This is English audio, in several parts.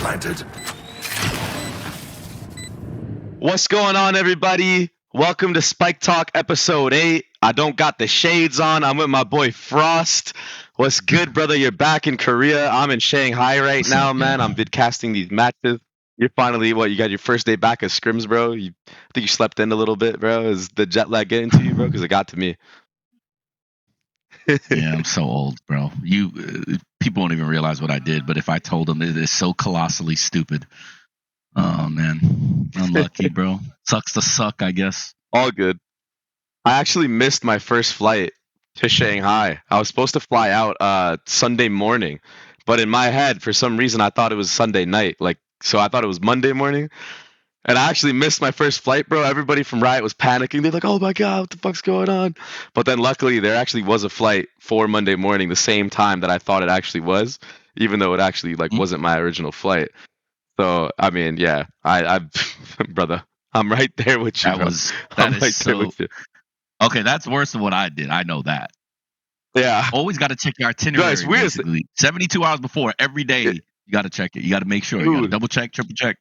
planted. What's going on, everybody? Welcome to SpikeTalk episode 8. I don't got the shades on. I'm with my boy Frost. What's good, brother? You're back in Korea. I'm in Shanghai right now, man. I'm vidcasting these matches. You're finally, you got your first day back at scrims, bro? I think you slept in a little bit, bro. Is the jet lag getting to you, bro? Because it got to me. Yeah, I'm so old, bro. People won't even realize what I did, but if I told them, it is so colossally stupid. Oh, man. Unlucky, bro. Sucks to suck, I guess. All good. I actually missed my first flight to Shanghai. I was supposed to fly out Sunday morning, but in my head, for some reason, I thought it was Sunday night. So I thought it was Monday morning. And I actually missed my first flight, bro. Everybody from Riot was panicking. They're like, oh my God, what the fuck's going on? But then luckily, there actually was a flight for Monday morning the same time that I thought it actually was, even though it actually wasn't my original flight. So, I mean, yeah, I brother, I'm right there with you, bro. Okay, that's worse than what I did. I know that. Yeah. Always got to check your itinerary. No, it's weird. Basically. 72 hours before, every day, you got to check it. You got to make sure. You got to double check, triple check.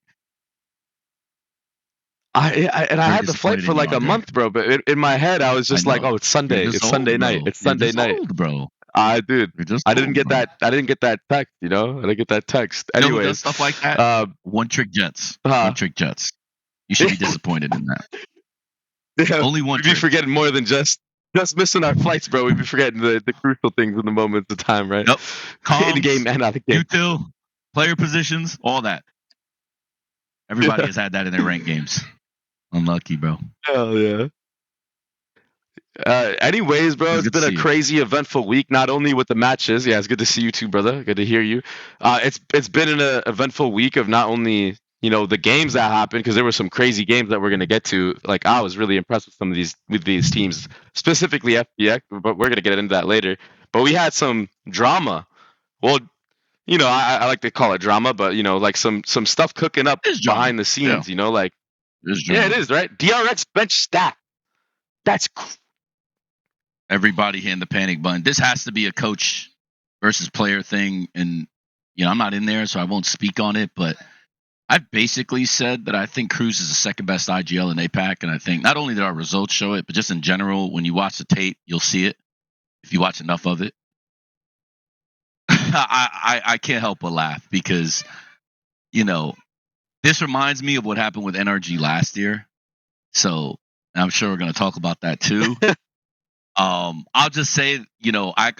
I had the flight for like a month, bro. But in my head, I was just like, "Oh, it's Sunday. It's Sunday night. It's Sunday night, bro." I didn't get that. I didn't get that text. I didn't get that text. Anyways, stuff like that. One trick jets. One trick jets. You should be disappointed in that. Yeah, only one. We'd be forgetting more than just missing our flights, bro. We'd be forgetting the crucial things in the moments of time, right? Yep. Comms, in the game and out of the game. Util, player positions, all that. Everybody has had that in their ranked games. Unlucky, bro. Hell yeah. Anyways, bro, it's been a crazy, eventful week. Not only with the matches, yeah, it's good to see you too, brother. Good to hear you. It's been an eventful week of not only the games that happened, because there were some crazy games that we're gonna get to. Like, I was really impressed with some of these teams, specifically FPX, but we're gonna get into that later. But we had some drama. Well, I like to call it drama, but like some stuff cooking up behind the scenes. Yeah. Yeah, it is, right? DRX bench stack. That's everybody hitting the panic button. This has to be a coach versus player thing, and I'm not in there, so I won't speak on it. But I've basically said that I think Cruz is the second best IGL in APAC, and I think not only did our results show it, but just in general, when you watch the tape, you'll see it if you watch enough of it. I can't help but laugh because this reminds me of what happened with NRG last year. So I'm sure we're going to talk about that too. I'll just say, I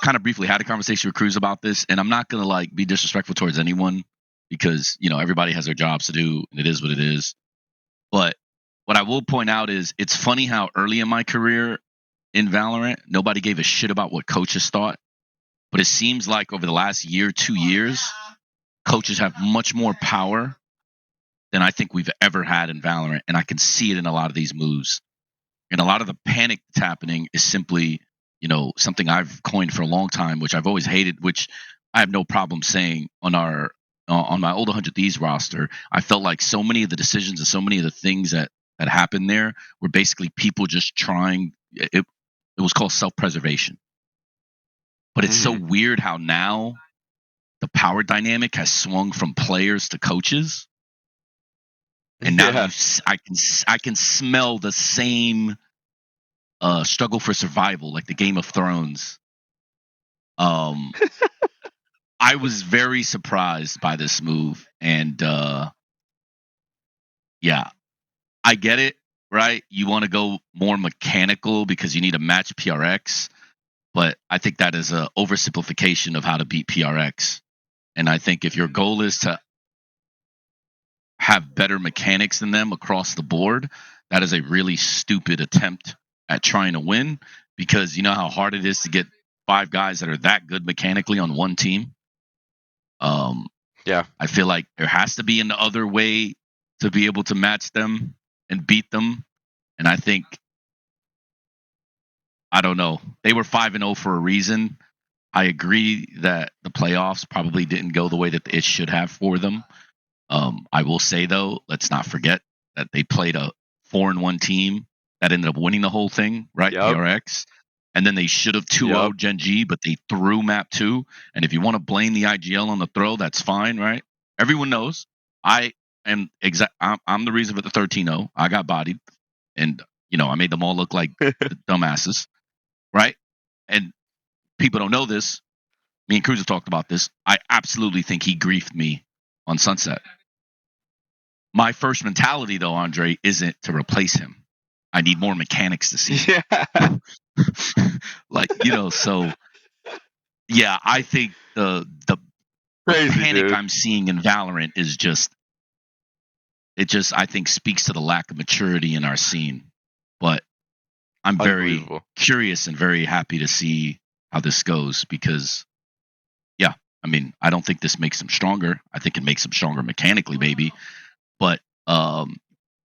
kind of briefly had a conversation with Cruz about this, and I'm not going to be disrespectful towards anyone because, everybody has their jobs to do and it is what it is. But what I will point out is it's funny how early in my career in Valorant, nobody gave a shit about what coaches thought. But it seems like over the last year, 2 years, coaches have much more power than I think we've ever had in Valorant. And I can see it in a lot of these moves. And a lot of the panic that's happening is simply, something I've coined for a long time, which I've always hated, which I have no problem saying on my old 100 Thieves roster. I felt like so many of the decisions and so many of the things that happened there were basically people just trying. It was called self-preservation. But it's so weird how now the power dynamic has swung from players to coaches. And now I can smell the same struggle for survival, like the Game of Thrones. I was very surprised by this move, and yeah, I get it, right? You want to go more mechanical because you need to match PRX, but I think that is an oversimplification of how to beat PRX. And I think if your goal is to have better mechanics than them across the board, that is a really stupid attempt at trying to win, because you know how hard it is to get 5 guys that are that good mechanically on one team. Yeah, I feel like there has to be an other way to be able to match them and beat them. And I think, I don't know, they were 5-0 for a reason. I agree that the playoffs probably didn't go the way that it should have for them. I will say, though, let's not forget that they played a 4-1 team that ended up winning the whole thing, right? Yep. PRX. And then they should have 2-0'd Gen.G, but they threw map 2. And if you want to blame the IGL on the throw, that's fine, right? everyone knows I am I'm the reason for the 13-0. I got bodied, and I made them all look like dumbasses, right? And people don't know this. Me and Cruz have talked about this. I absolutely think he griefed me on Sunset. My first mentality, though, Andre, isn't to replace him. I need more mechanics to see. Yeah. So yeah, I think the Crazy, panic dude. I'm seeing in Valorant is I think speaks to the lack of maturity in our scene. But I'm very Unbelievable. curious and very happy to see how this goes because yeah, I mean, I don't think this makes them stronger. I think it makes them stronger mechanically, maybe. But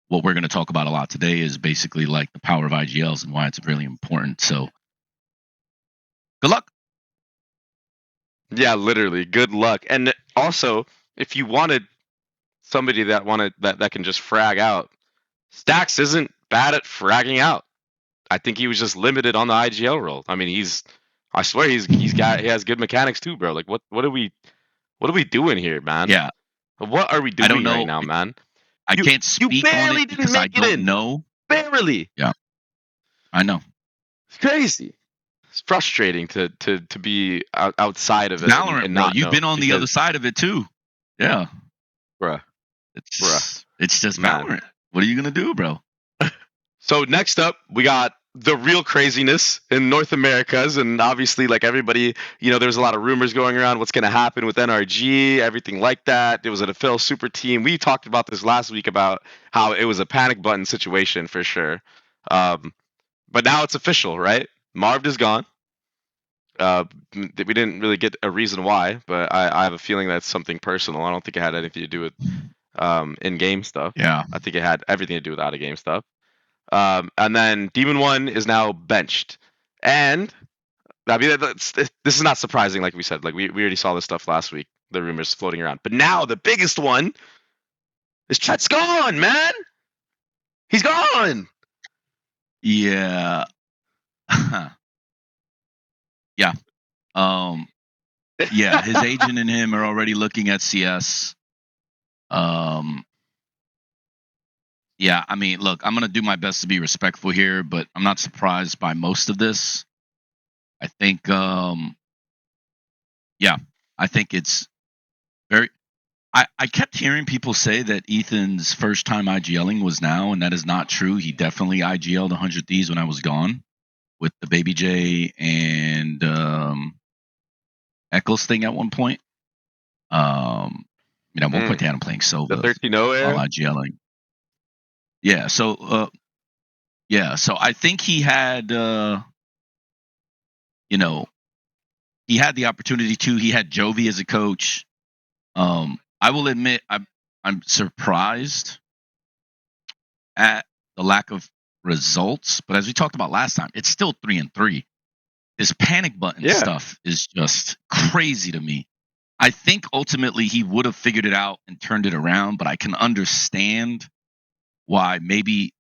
what we're going to talk about a lot today is basically like the power of IGLs and why it's really important. So, good luck. Yeah, literally. Good luck. And also, if you wanted somebody that can just frag out, Stax isn't bad at fragging out. I think he was just limited on the IGL role. I mean, I swear he has good mechanics too, bro. Like what are we doing here, man? Yeah, What are we I don't doing right know. now, man? I You can't you speak on it barely didn't because I make it don't in. know. Barely. Yeah, I know. It's crazy. It's frustrating to be outside of It's it Valorant, and bro. not You've know been on the other because, side of it too. Yeah, bruh, bruh, it's just man. Valorant. What are you gonna do, bro? So next up, we got the real craziness in North Americas, and obviously, like everybody, there's a lot of rumors going around what's going to happen with NRG, everything like that. It was an Phil super team. We talked about this last week about how it was a panic button situation for sure. But now it's official, right? Marv is gone. We didn't really get a reason why, but I have a feeling that's something personal. I don't think it had anything to do with in-game stuff. Yeah, I think it had everything to do with out-of-game stuff. And then Demon One is now benched, and I mean this is not surprising. Like we said, like we already saw this stuff last week. The rumors floating around, but now the biggest one is Chet's gone, man. He's gone. yeah, yeah. Yeah. His agent and him are already looking at CS. Yeah, I mean, look, I'm gonna do my best to be respectful here, but I'm not surprised by most of this. I think, yeah, I think it's very. I kept hearing people say that Ethan's first time IGLing was now, and that is not true. He definitely IGL'd 100 Thieves when I was gone with the babybay and Eccles thing at one point. At one point they had him playing The Sova 13-0 while era. IGLing. Yeah, so I think he had he had the opportunity to. He had Jovi as a coach. I will admit I'm surprised at the lack of results, but as we talked about last time, it's still 3-3. This panic button Yeah. stuff is just crazy to me. I think ultimately he would have figured it out and turned it around, but I can understand why maybe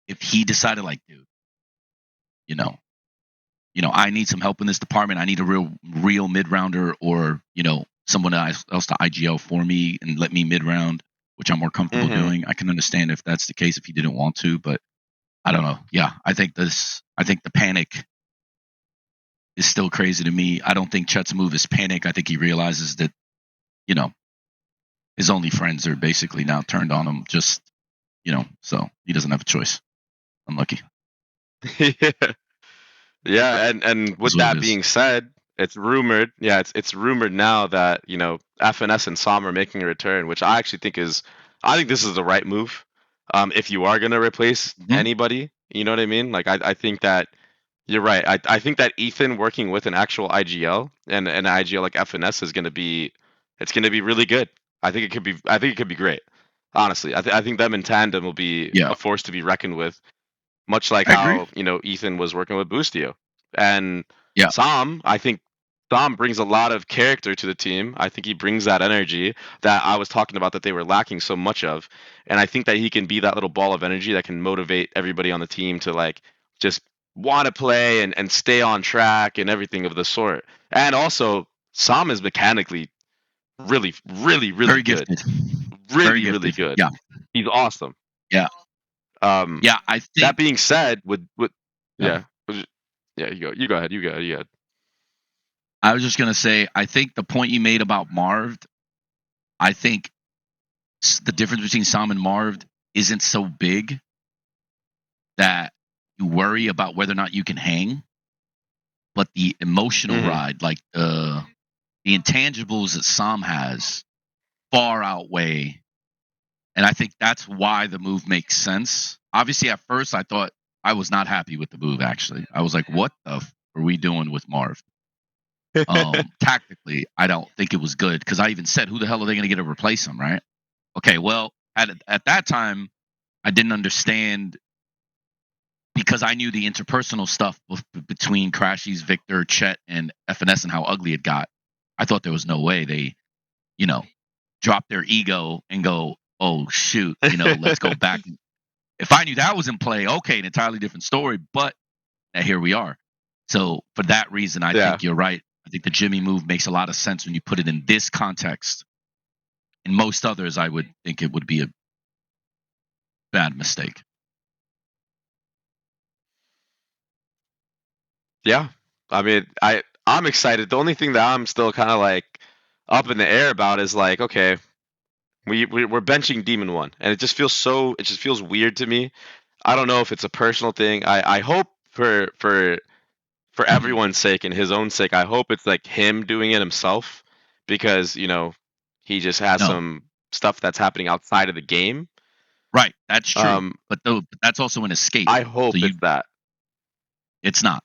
if he decided like, dude, I need some help in this department. I need a real mid rounder or, someone else to IGL for me and let me mid round, which I'm more comfortable doing. I can understand if that's the case if he didn't want to, but I don't know. Yeah, I think the panic is still crazy to me. I don't think Chet's move is panic. I think he realizes that, his only friends are basically now turned on him so he doesn't have a choice. Unlucky. Yeah. Yeah, and with Is what it that is. being said, it's rumored. Yeah, it's rumored now that FNS and SOM are making a return, which I think this is the right move. If you are gonna replace Mhm. anybody, you know what I mean. Like I think that you're right. I think that Ethan working with an actual IGL and an IGL like FNS is it's gonna be really good. I think it could be great. Honestly, I think them in tandem will be Yeah, a force to be reckoned with, much like I agree. how Ethan was working with Boostio. And Yeah, I think Sam brings a lot of character to the team. I think he brings that energy that I was talking about that they were lacking so much of. And I think that he can be that little ball of energy that can motivate everybody on the team to like just want to play and stay on track and everything of the sort. And also Sam is mechanically Really, really, really Very good. gifted. Very Really, really gifted. good. Yeah. He's awesome. Yeah. Um, Yeah. I that think. being said, with Yeah. yeah, yeah, you go ahead, you go ahead, you go ahead. I was just gonna say, I think the point you made about Marv, I think the difference between Sam and Marv isn't so big that you worry about whether or not you can hang, but the emotional Mhm. ride, like the intangibles that Sam has, far outweigh. And I think that's why the move makes sense. Obviously, at first, I thought I was not happy with the move. Actually, I was like, "What the are we doing with Marv?" Tactically, I don't think it was good because I even said, "Who the hell are they going to get to replace him?" Right? Okay, well, at that time, I didn't understand because I knew the interpersonal stuff between Crashies, Victor, Chet, and FNS and how ugly it got. I thought there was no way they, you know, drop their ego and go, "Oh shoot, let's go back." If I knew that was in play, okay, an entirely different story. But here we are. So for that reason, I Yeah. think you're right. I think the Jimmy move makes a lot of sense when you put it in this context. In most others, I would think it would be a bad mistake. Yeah. I mean, I'm excited. The only thing that I'm still kind of like up in the air about is like, okay, we're benching Demon One, and it just feels weird to me. I don't know if it's a personal thing. I hope for everyone's sake and his own sake, I hope it's like him doing it himself because he just has No, some stuff that's happening outside of the game. right, that's true. Um, But that's also an escape. I So hope it's that. it's not.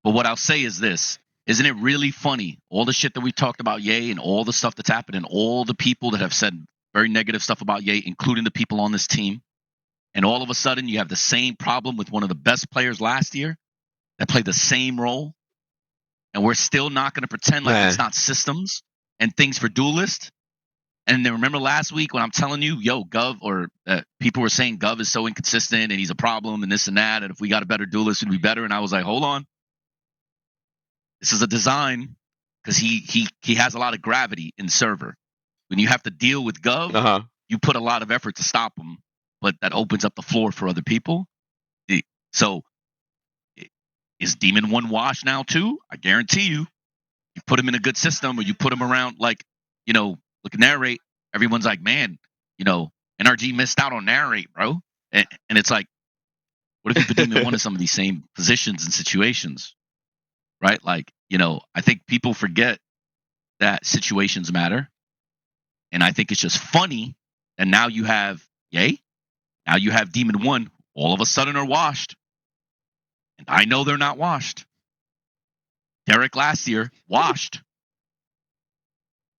But what I'll say is this: isn't it really funny? All the shit that we talked about Ye and all the stuff that's happened, all the people that have said very negative stuff about Ye, including the people on this team, and all of a sudden you have the same problem with one of the best players last year that played the same role, and we're still not going to pretend like it's Man, not systems and things for duelist. And then remember last week when I'm telling you, yo, Gov, or people were saying Gov is so inconsistent and he's a problem and this and that, and if we got a better duelist, it'd be better. And I was like, hold on, this is a design because he has a lot of gravity in server. When you have to deal with Gov, uh-huh. you put a lot of effort to stop him, but that opens up the floor for other people. So is Demon One wash now too? I guarantee you. You put him in a good system, or you put him around like, look at narrate. Everyone's like, man, NRG missed out on narrate, bro. And it's like, what if you put Demon One in some of these same positions and situations, right? Like, I think people forget that situations matter, and I think it's just funny that now you have now you have Demon One all of a sudden are washed, and I know they're not washed. Derek last year washed.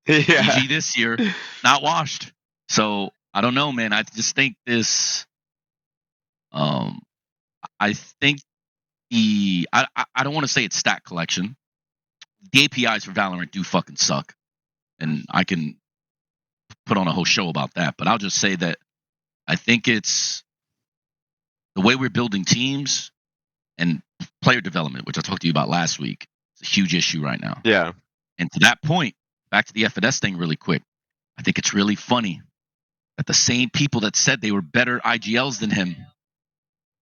Yeah. EG this year not washed. So I don't know, man. I just think this. Um, I think I don't want to say it's stat collection. The APIs for Valorant do fucking suck, and I can put on a whole show about that. But I'll just say that I think it's the way we're building teams and player development, which I talked to you about last week. It's a huge issue right now. Yeah. And to that point, back to the FNS thing really quick. I think it's really funny that the same people that said they were better IGLs than him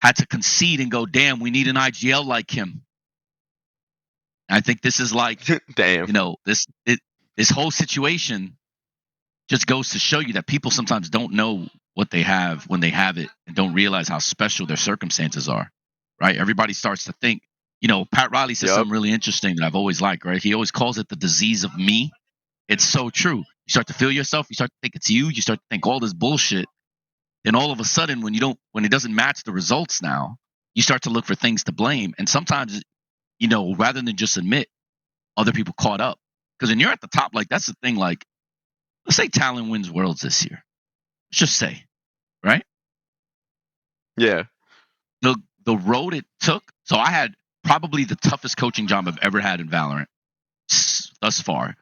had to concede and go, damn, we need an IGL like him. And I think this is like, Damn. This whole situation just goes to show you that people sometimes don't know what they have when they have it and don't realize how special their circumstances are, right? Everybody starts to think, Pat Riley says Yep. something really interesting that I've always liked, right? He always calls it the disease of me. It's so true. You start to feel yourself, you start to think it's you start to think all this bullshit. Then all of a sudden, when it doesn't match the results now, you start to look for things to blame. And sometimes, rather than just admit other people caught up. Because when you're at the top, like that's the thing, like, let's say Talon wins worlds this year. Let's just say, right? Yeah. The road it took. So I had probably the toughest coaching job I've ever had in Valorant thus far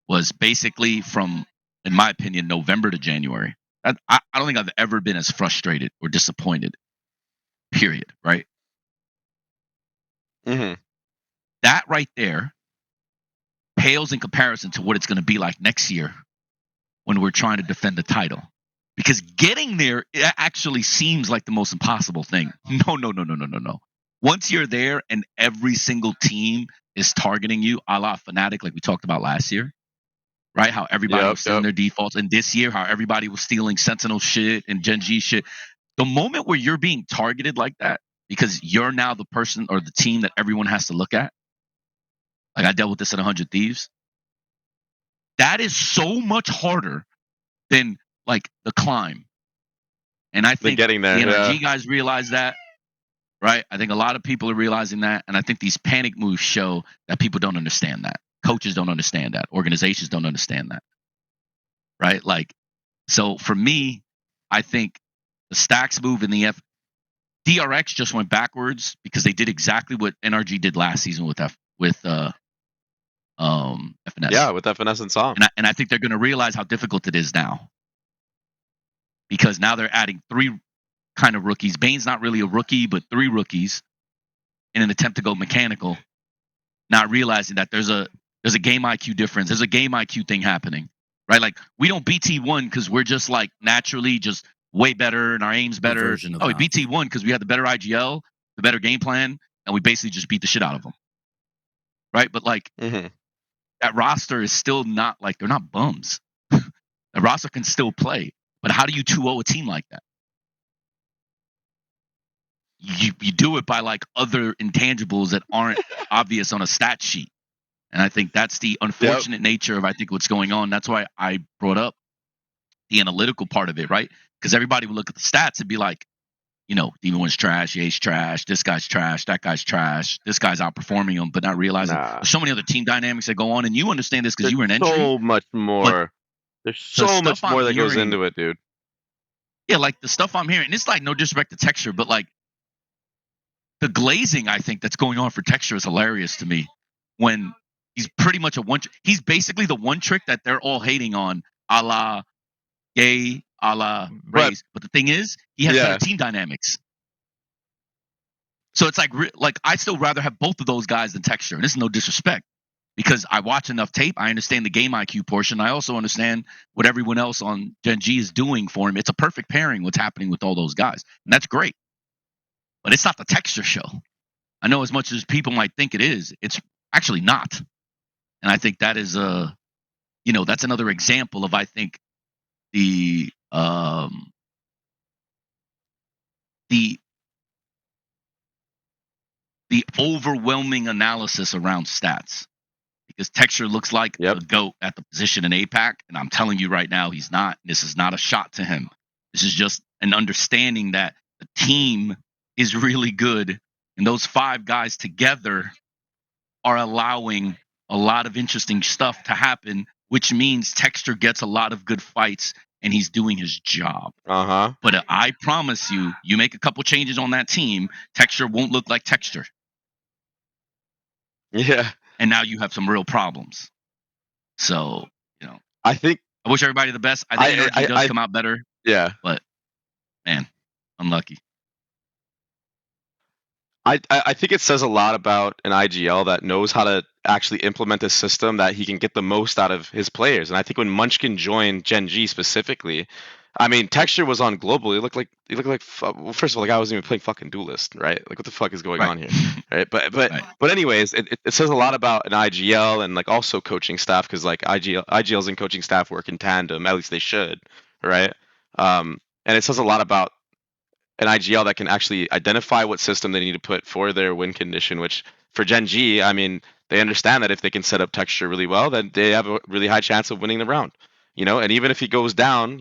was basically from, in my opinion, November to January. I don't think I've ever been as frustrated or disappointed, period, right? Mhm. That right there pales in comparison to what it's going to be like next year when we're trying to defend the title. Because getting there, it actually seems like the most impossible thing. No. Once you're there and every single team is targeting you, a la FNATIC, like we talked about last year, right? How everybody was stealing their defaults. And this year, how everybody was stealing Sentinel shit and Gen.G shit. The moment where you're being targeted like that, because you're now the person or the team that everyone has to look at, like I dealt with this at 100 Thieves, that is so much harder than like the climb. And I think getting there, the NRG guys realize that, right? I think a lot of people are realizing that. And I think these panic moves show that people don't understand that. Coaches don't understand that. Organizations don't understand that, right? Like, so for me, I think the stax move in the DRX just went backwards because they did exactly what NRG did last season with FNS. Yeah, with FNS and Song. And I think they're going to realize how difficult it is now, because now they're adding 3 kind of rookies. Bane's not really a rookie, but 3 rookies in an attempt to go mechanical, not realizing that there's a game IQ difference. There's a game IQ thing happening, right? Like, we don't BT1 because we're just like naturally just way better and our aim's better. Oh, we BT1 because we had the better IGL, the better game plan, and we basically just beat the shit out of them, right? But like, that roster is still not like, they're not bums. The roster can still play, but how do you 2-0 a team like that? You do it by like other intangibles that aren't obvious on a stat sheet. And I think that's the unfortunate nature of, I think, what's going on. That's why I brought up the analytical part of it, right? Because everybody would look at the stats and be like, you know, Demon One's trash, Ye's trash, this guy's trash, that guy's trash, this guy's outperforming him, but not realizing there's so many other team dynamics that go on. And you understand this because you were in entry. So much more. There's so much more that goes into it, dude. Yeah, like the stuff I'm hearing, and it's like no disrespect to Texture, but like the glazing, I think, that's going on for Texture is hilarious to me. When he's pretty much he's basically the one trick that they're all hating on, a la Gay, a la Raze. But the thing is, he has better team dynamics. So it's like I still rather have both of those guys than Texture. And this is no disrespect, because I watch enough tape. I understand the game IQ portion. I also understand what everyone else on Gen.G is doing for him. It's a perfect pairing, what's happening with all those guys. And that's great. But it's not the Texture show. I know as much as people might think it is, it's actually not. And I think that is that's another example of, I think, the overwhelming analysis around stats, because Texture looks like a GOAT at the position in APAC, and I'm telling you right now, he's not. This is not a shot to him. This is just an understanding that the team is really good, and those 5 guys together are allowing a lot of interesting stuff to happen, which means Texture gets a lot of good fights, and he's doing his job. But I promise you, you make a couple changes on that team, Texture won't look like Texture. Yeah. And now you have some real problems. So, I wish everybody the best. I think NRG does come out better. Yeah. But, man, unlucky. I think it says a lot about an IGL that knows how to actually implement a system that he can get the most out of his players. And I think when Munchkin joined Gen.G specifically, I mean, Texture was on global. He looked like well, first of all, the guy wasn't even playing fucking Duelist, right? Like, what the fuck is going on here, right? But anyways, it says a lot about an IGL and like also coaching staff, because like IGLs and coaching staff work in tandem. At least they should, right? And it says a lot about an IGL that can actually identify what system they need to put for their win condition, which for Gen.G, I mean, they understand that if they can set up Texture really well, then they have a really high chance of winning the round. And even if he goes down,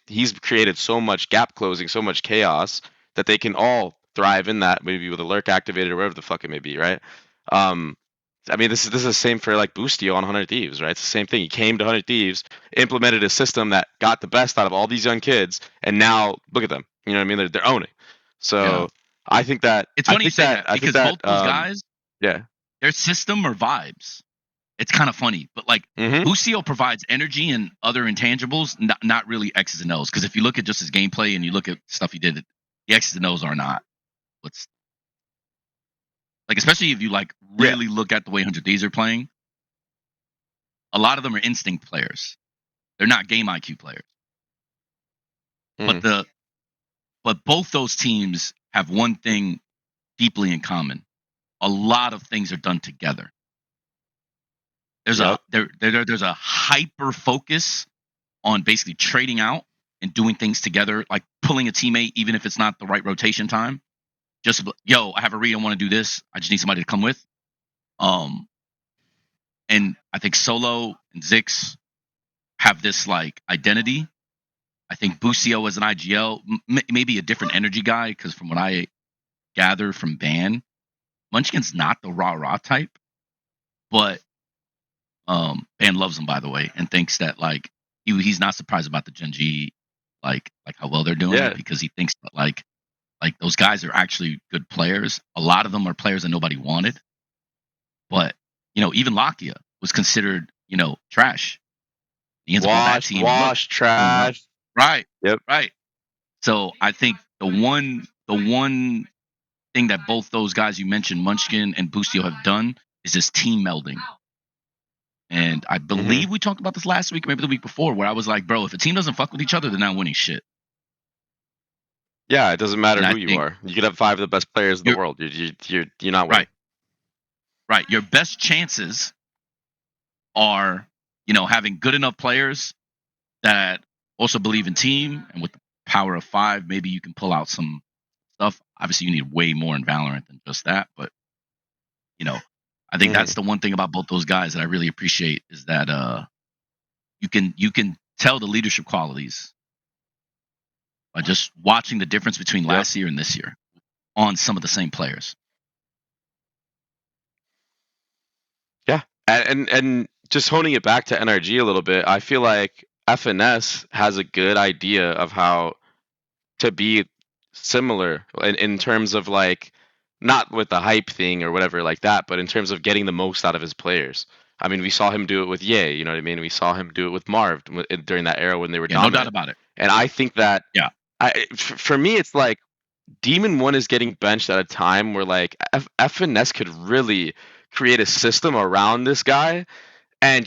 he's created so much gap closing, so much chaos that they can all thrive in that, maybe with a lurk activated or whatever the fuck it may be, right? I mean, this is the same for like Boostio on 100 Thieves, right? It's the same thing. He came to 100 Thieves, implemented a system that got the best out of all these young kids, and now look at them. You know what I mean? They're owning. So I think that it's funny you say that, because both those guys, their system or vibes. It's kind of funny, but like Boostio provides energy and other intangibles, not really X's and O's. Because if you look at just his gameplay and you look at stuff he did, the X's and O's are not what's like, especially if you like really look at the way 100 Thieves are playing. A lot of them are instinct players. They're not game IQ players. Mhm. But both those teams have one thing deeply in common. A lot of things are done together. There's Yep. there's a hyper focus on basically trading out and doing things together, like pulling a teammate even if it's not the right rotation time. Just yo, I have a read, I want to do this. I just need somebody to come with. And I think Solo and Zix have this like identity. I think Busio as an IGL, maybe a different energy guy, because from what I gather from Ban, Munchkin's not the rah type, but Ban loves him, by the way, and thinks that like he's not surprised about the Gen.G, like how well they're doing, Yeah. because he thinks that like those guys are actually good players. A lot of them are players that nobody wanted, but even Lakia was considered trash. He ends up on that team, and look, doing well. Trash. Right, Yep. right. So I think the one thing that both those guys you mentioned, Munchkin and Bustio, have done is this team melding. And I Mhm. believe we talked about this last week, maybe the week before, where I was like, bro, if a team doesn't fuck with each other, they're not winning shit. Yeah, it doesn't matter And I who you think are. You could have 5 of the best players in the you're world. You're not winning. right, right. Your best chances are, having good enough players that also believe in team, and with the power of 5, maybe you can pull out some stuff. Obviously, you need way more in Valorant than just that, but I think Mhm. that's the one thing about both those guys that I really appreciate, is that you can tell the leadership qualities by just watching the difference between Yep. last year and this year on some of the same players. Yeah. And just honing it back to NRG a little bit, I feel like FNS has a good idea of how to be similar in terms of like not with the hype thing or whatever like that, but in terms of getting the most out of his players. I mean, we saw him do it with Ye, you know what I mean? We saw him do it with Marv during that era when they were Yeah, no doubt dominant. about it. And I think that Yeah. for me, it's like Demon One is getting benched at a time where like FNS could really create a system around this guy, and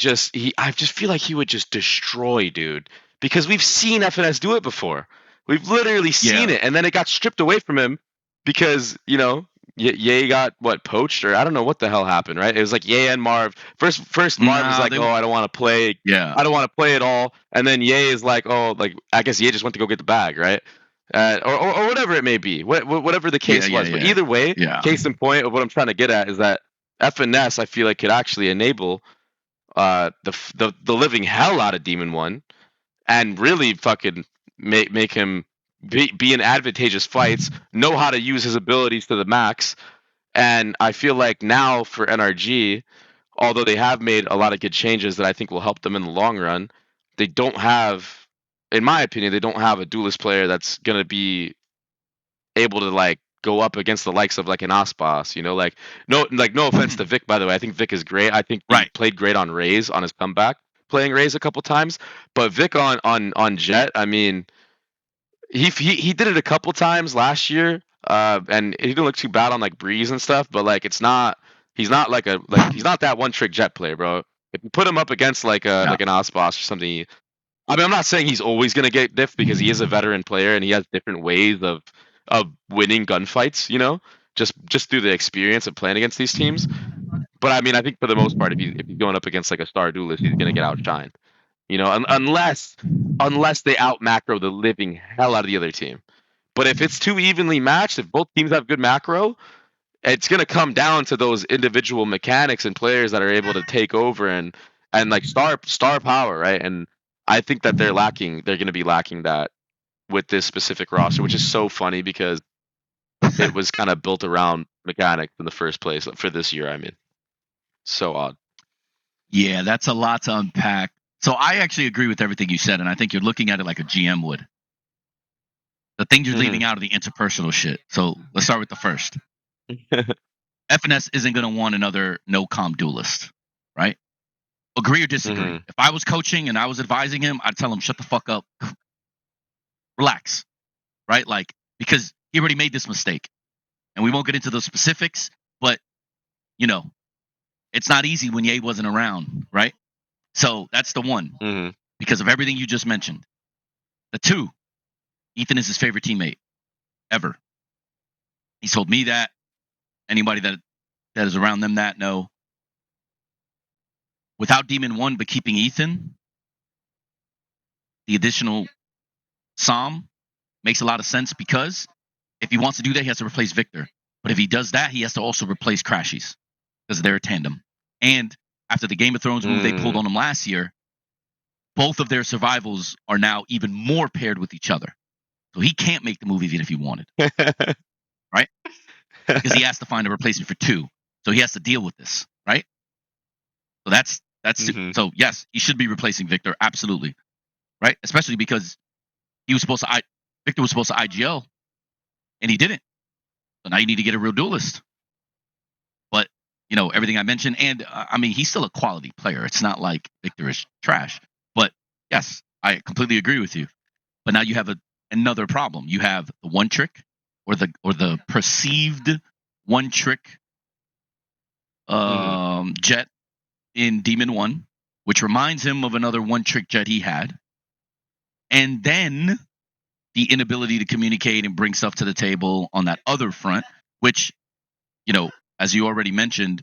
I just feel like he would just destroy, dude, because we've seen FNS do it before. We've literally seen Yeah. it, and then it got stripped away from him because Ye got what, poached, or I don't know what the hell happened, right? It was like Ye and Marv. First Marv is No, like, they. oh, I don't want to play. Yeah. I don't want to play at all. And then Ye is like, oh, like I guess Ye just went to go get the bag, right? Or whatever it may be, whatever the Yeah. case Yeah. was. But Yeah. either way, Yeah. case in point of what I'm trying to get at is that FNS, I feel like, could actually enable the living hell out of Demon One, and really fucking make him be in advantageous fights, know how to use his abilities to the max. And I feel like now for NRG, although they have made a lot of good changes that I think will help them in the long run, they don't have, in my opinion, they don't have a duelist player that's gonna be able to like go up against the likes of like an Ospas, no offense to Vic, by the way. I think Vic is great. I think he Right. played great on Raze on his comeback, playing Raze a couple times. But Vic on Jet, I mean, he did it a couple times last year, and he didn't look too bad on like Breeze and stuff. But like, he's not he's not that one trick Jet player, bro. If you put him up against Yeah. like an Ospas or something, I mean, I'm not saying he's always gonna get diff because he is a veteran player and he has different ways of winning gunfights, just through the experience of playing against these teams. But I mean, I think for the most part, if he's going up against like a star duelist, he's gonna get outshined. Unless they out macro the living hell out of the other team. But if it's too evenly matched, if both teams have good macro, it's gonna come down to those individual mechanics and players that are able to take over and like star power, right? And I think that they're gonna be lacking that with this specific roster, which is so funny because it was kind of built around mechanics in the first place for this year. I mean, so odd. Yeah, that's a lot to unpack. So I actually agree with everything you said, and I think you're looking at it like a GM would. The things you're Hmm. leaving out of the interpersonal shit. So let's start with the first. FNS isn't going to want another no-com duelist, right? Agree or disagree. Hmm. If I was coaching and I was advising him, I'd tell him, shut the fuck up, relax, right? Like, because he already made this mistake. And we won't get into the specifics, but, you know, it's not easy when Ye wasn't around, right? So that's the one. Hmm. because of everything you just mentioned. The two, Ethan is his favorite teammate ever. He told me that. Anybody that is around them that know. Without Demon 1, but keeping Ethan, the additional Psalm makes a lot of sense because if he wants to do that, he has to replace Victor. But if he does that, he has to also replace Crashies because they're a tandem. And after the Game of Thrones move they pulled on him last year, both of their survivals are now even more paired with each other. So he can't make the move even if he wanted, right? Because he has to find a replacement for 2. So he has to deal with this, right? So that's so yes, he should be replacing Victor, absolutely, right? Especially because he was supposed to Victor was supposed to IGL, and he didn't. So now you need to get a real duelist. But everything I mentioned, and I mean he's still a quality player. It's not like Victor is trash. But yes, I completely agree with you. But now you have another problem. You have the one trick, or the perceived one trick Jet in Demon 1, which reminds him of another one trick Jet he had. And then the inability to communicate and bring stuff to the table on that other front, which, as you already mentioned,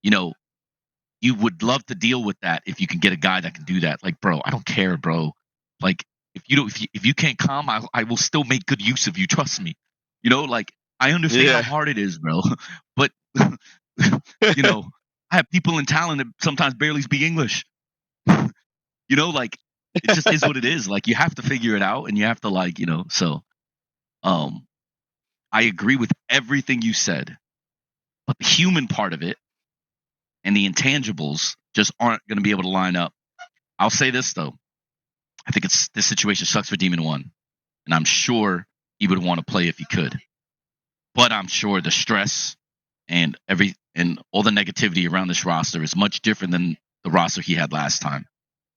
you would love to deal with that if you can get a guy that can do that. Like, bro, I don't care, bro. Like, if you can't calm, I will still make good use of you. Trust me. Like, I understand how hard it is, bro. But I have people in Talon that sometimes barely speak English. Like, it just is what it is. Like, you have to figure it out, and you have to so. I agree with everything you said, but the human part of it and the intangibles just aren't going to be able to line up. I'll say this though. I think this situation sucks for Demon 1, and I'm sure he would want to play if he could. But I'm sure the stress and all the negativity around this roster is much different than the roster he had last time.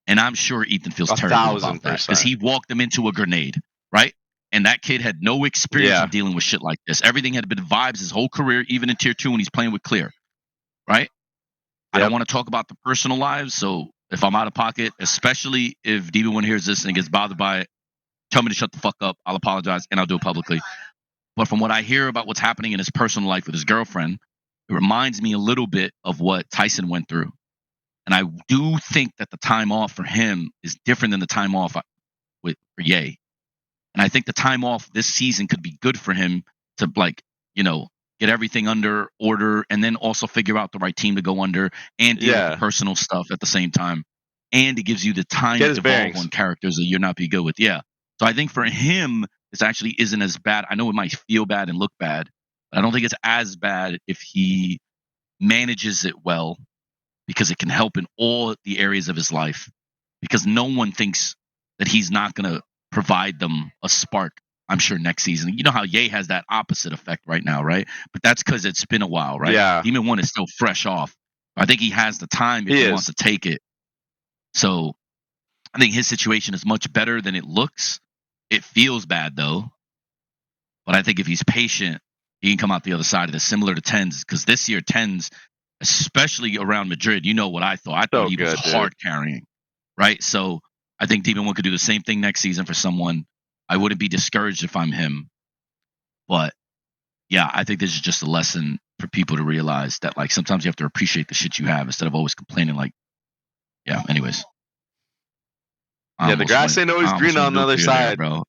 And I'm sure Ethan feels terrible about that because he walked him into a grenade, right? And that kid had no experience in dealing with shit like this. Everything had been vibes his whole career, even in tier 2 when he's playing with Clear, right? I don't want to talk about the personal lives, so if I'm out of pocket, especially if Demon 1 hears this and gets bothered by it, tell me to shut the fuck up. I'll apologize, and I'll do it publicly. But from what I hear about what's happening in his personal life with his girlfriend, it reminds me a little bit of what Tyson went through. And I do think that the time off for him is different than the time off for Ye. And I think the time off this season could be good for him to get everything under order and then also figure out the right team to go under and deal with the personal stuff at the same time. And it gives you the time to evolve on characters that you're not be good with. Yeah. So I think for him, this actually isn't as bad. I know it might feel bad and look bad, but I don't think it's as bad if he manages it well, because it can help in all the areas of his life, because no one thinks that he's not going to provide them a spark, I'm sure, next season. You know how Ye has that opposite effect right now, right? But that's because it's been a while, right? Yeah. Demon 1 is still fresh off. I think he has the time if he wants to take it. So I think his situation is much better than it looks. It feels bad, though. But I think if he's patient, he can come out the other side of this, similar to Tens, because this year, Tens, especially around Madrid, you know what I thought. I thought he was hard carrying, right? So I think Demon 1 could do the same thing next season for someone. I wouldn't be discouraged if I'm him. But yeah, I think this is just a lesson for people to realize that, like, sometimes you have to appreciate the shit you have instead of always complaining. Like, yeah, anyways. The grass ain't always green on the other side, bro.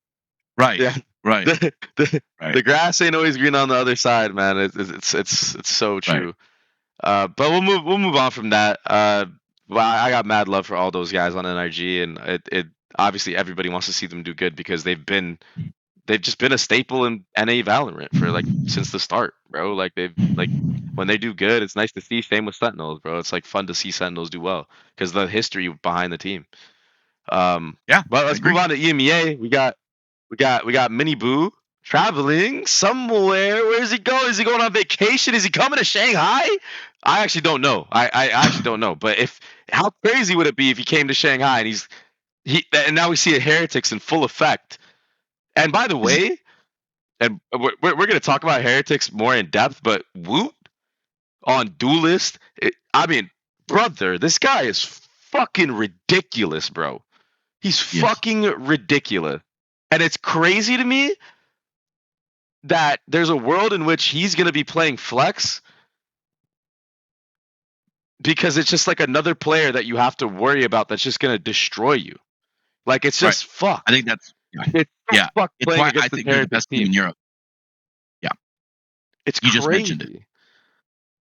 Right. Yeah. Right. The grass ain't always green on the other side, man. It's so true. Right. But we'll move on from that. Well, I got mad love for all those guys on NRG, and it obviously everybody wants to see them do good because they've just been a staple in NA Valorant for since the start, bro. Like when they do good, it's nice to see. Same with Sentinels, bro. It's fun to see Sentinels do well because the history behind the team. Yeah. But let's move on to EMEA. We got miniboo traveling somewhere. Where is he going? Is he going on vacation? Is he coming to Shanghai? I actually don't know. I actually don't know. But how crazy would it be if he came to Shanghai and and now we see a Heretics in full effect. And by the way, and we're going to talk about Heretics more in depth, but Woot on Duelist, I mean, brother, this guy is fucking ridiculous, bro. He's Yes. fucking ridiculous. And it's crazy to me that there's a world in which he's going to be playing flex because it's just like another player that you have to worry about that's just going to destroy you. Like, it's Right. just fucked. I think that's It's so yeah. fucked It's playing why I against the think they're the Heretics best team in team. Europe. Yeah. It's You just mentioned it. crazy.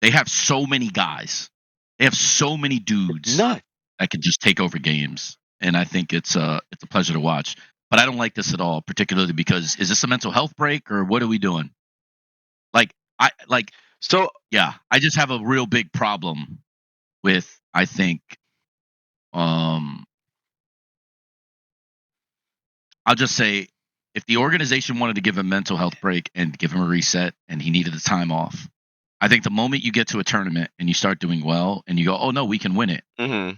They have so many guys. They have so many It's dudes nuts. that can just take over games, and I think it's a pleasure to watch. But I don't like this at all, particularly because is this a mental health break or what are we doing? So Yeah, I just have a real big problem with I think I'll just say if the organization wanted to give him a mental health break and give him a reset and he needed the time off, I think the moment you get to a tournament and you start doing well and you go, oh no, we can win it. and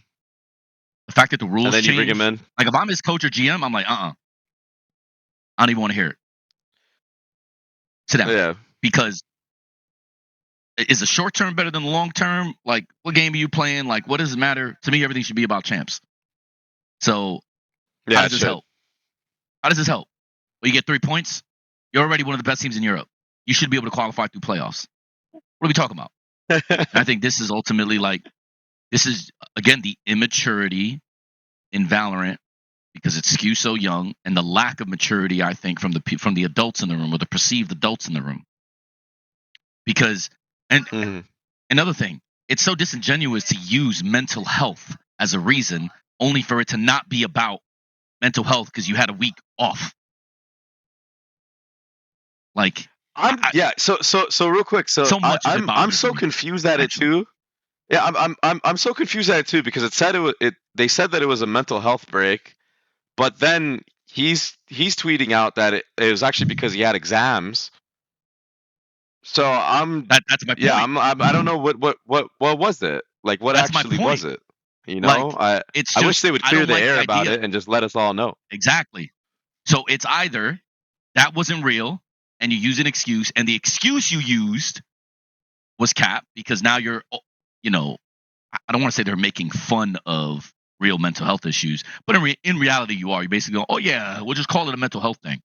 The fact that the rules then you bring change, him in. like if I'm his coach or GM, I'm like, I don't even want to hear it. Sit down. Yeah. Because is the short term better than the long term? Like, what game are you playing? Like, what does it matter? To me, everything should be about champs. So, Yeah, how does this help? How does this help? Well, you get 3 points. You're already one of the best teams in Europe. You should be able to qualify through playoffs. What are we talking about? And I think this is ultimately this is again the immaturity in Valorant because it's skew so young and the lack of maturity I think from the adults in the room or the perceived adults in the room. Because and another thing, it's so disingenuous to use mental health as a reason only for it to not be about mental health because you had a week off. Like So real quick. So much of it I'm bothers so me, confused at actually. it too. Yeah, I'm so confused at it too because they said that it was a mental health break, but then he's tweeting out that it was actually because he had exams. So That's my point. I don't know what was it? Like, what That's my actually was point. it? You know, Like, it's I wish just they would I clear don't the like the air about idea. it and just let us all know. Exactly. So it's either that wasn't real and you use an excuse, and the excuse you used was cap because now you're, I don't want to say they're making fun of real mental health issues, but in reality, you are. You basically go, oh yeah, we'll just call it a mental health thing.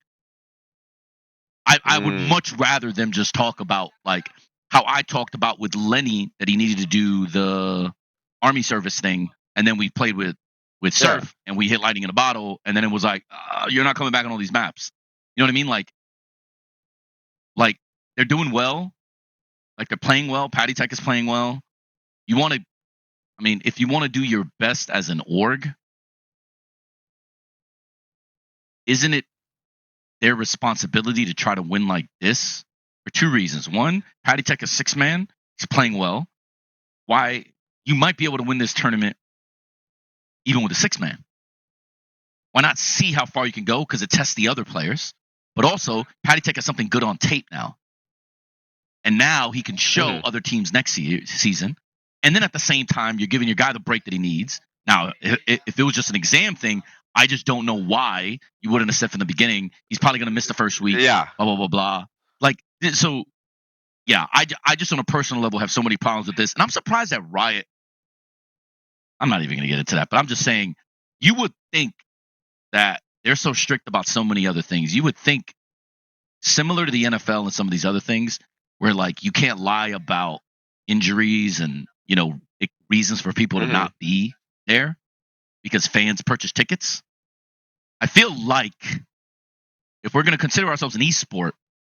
I would much rather them just talk about like how I talked about with Lenny that he needed to do the army service thing, and then we played with Surf and we hit lightning in a bottle, and then it was like you're not coming back on all these maps. You know what I mean? Like they're doing well, like they're playing well. FNATIC is playing well. You want to, I mean, if you want to do your best as an org, isn't it their responsibility to try to win like this for two reasons? One, FNATIC is 6-man. He's playing well. Why you might be able to win this tournament even with a 6-man. Why not see how far you can go because it tests the other players, but also FNATIC has something good on tape now, and now he can show other teams next season. And then at the same time, you're giving your guy the break that he needs. Now, if it was just an exam thing, I just don't know why you wouldn't have said from the beginning he's probably going to miss the first week. Yeah. Blah blah blah blah. Like so. Yeah, I just on a personal level have so many problems with this, and I'm surprised that Riot. I'm not even going to get into that, but I'm just saying you would think that they're so strict about so many other things. You would think similar to the NFL and some of these other things where like you can't lie about injuries and reasons for people to not be there because fans purchase tickets. I feel like if we're going to consider ourselves an esport,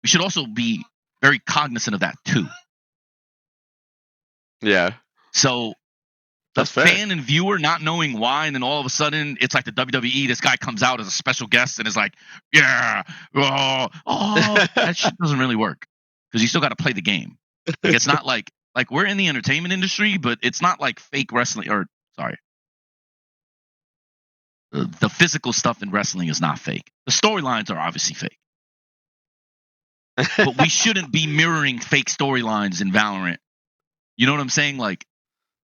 we should also be very cognizant of that too. Yeah. So the fan and viewer not knowing why, and then all of a sudden it's like the WWE. This guy comes out as a special guest and is like, "Yeah, that shit doesn't really work because you still got to play the game. Like it's not like we're in the entertainment industry, but it's not like fake wrestling. Or sorry, the physical stuff in wrestling is not fake. The storylines are obviously fake, but we shouldn't be mirroring fake storylines in Valorant. You know what I'm saying? Like,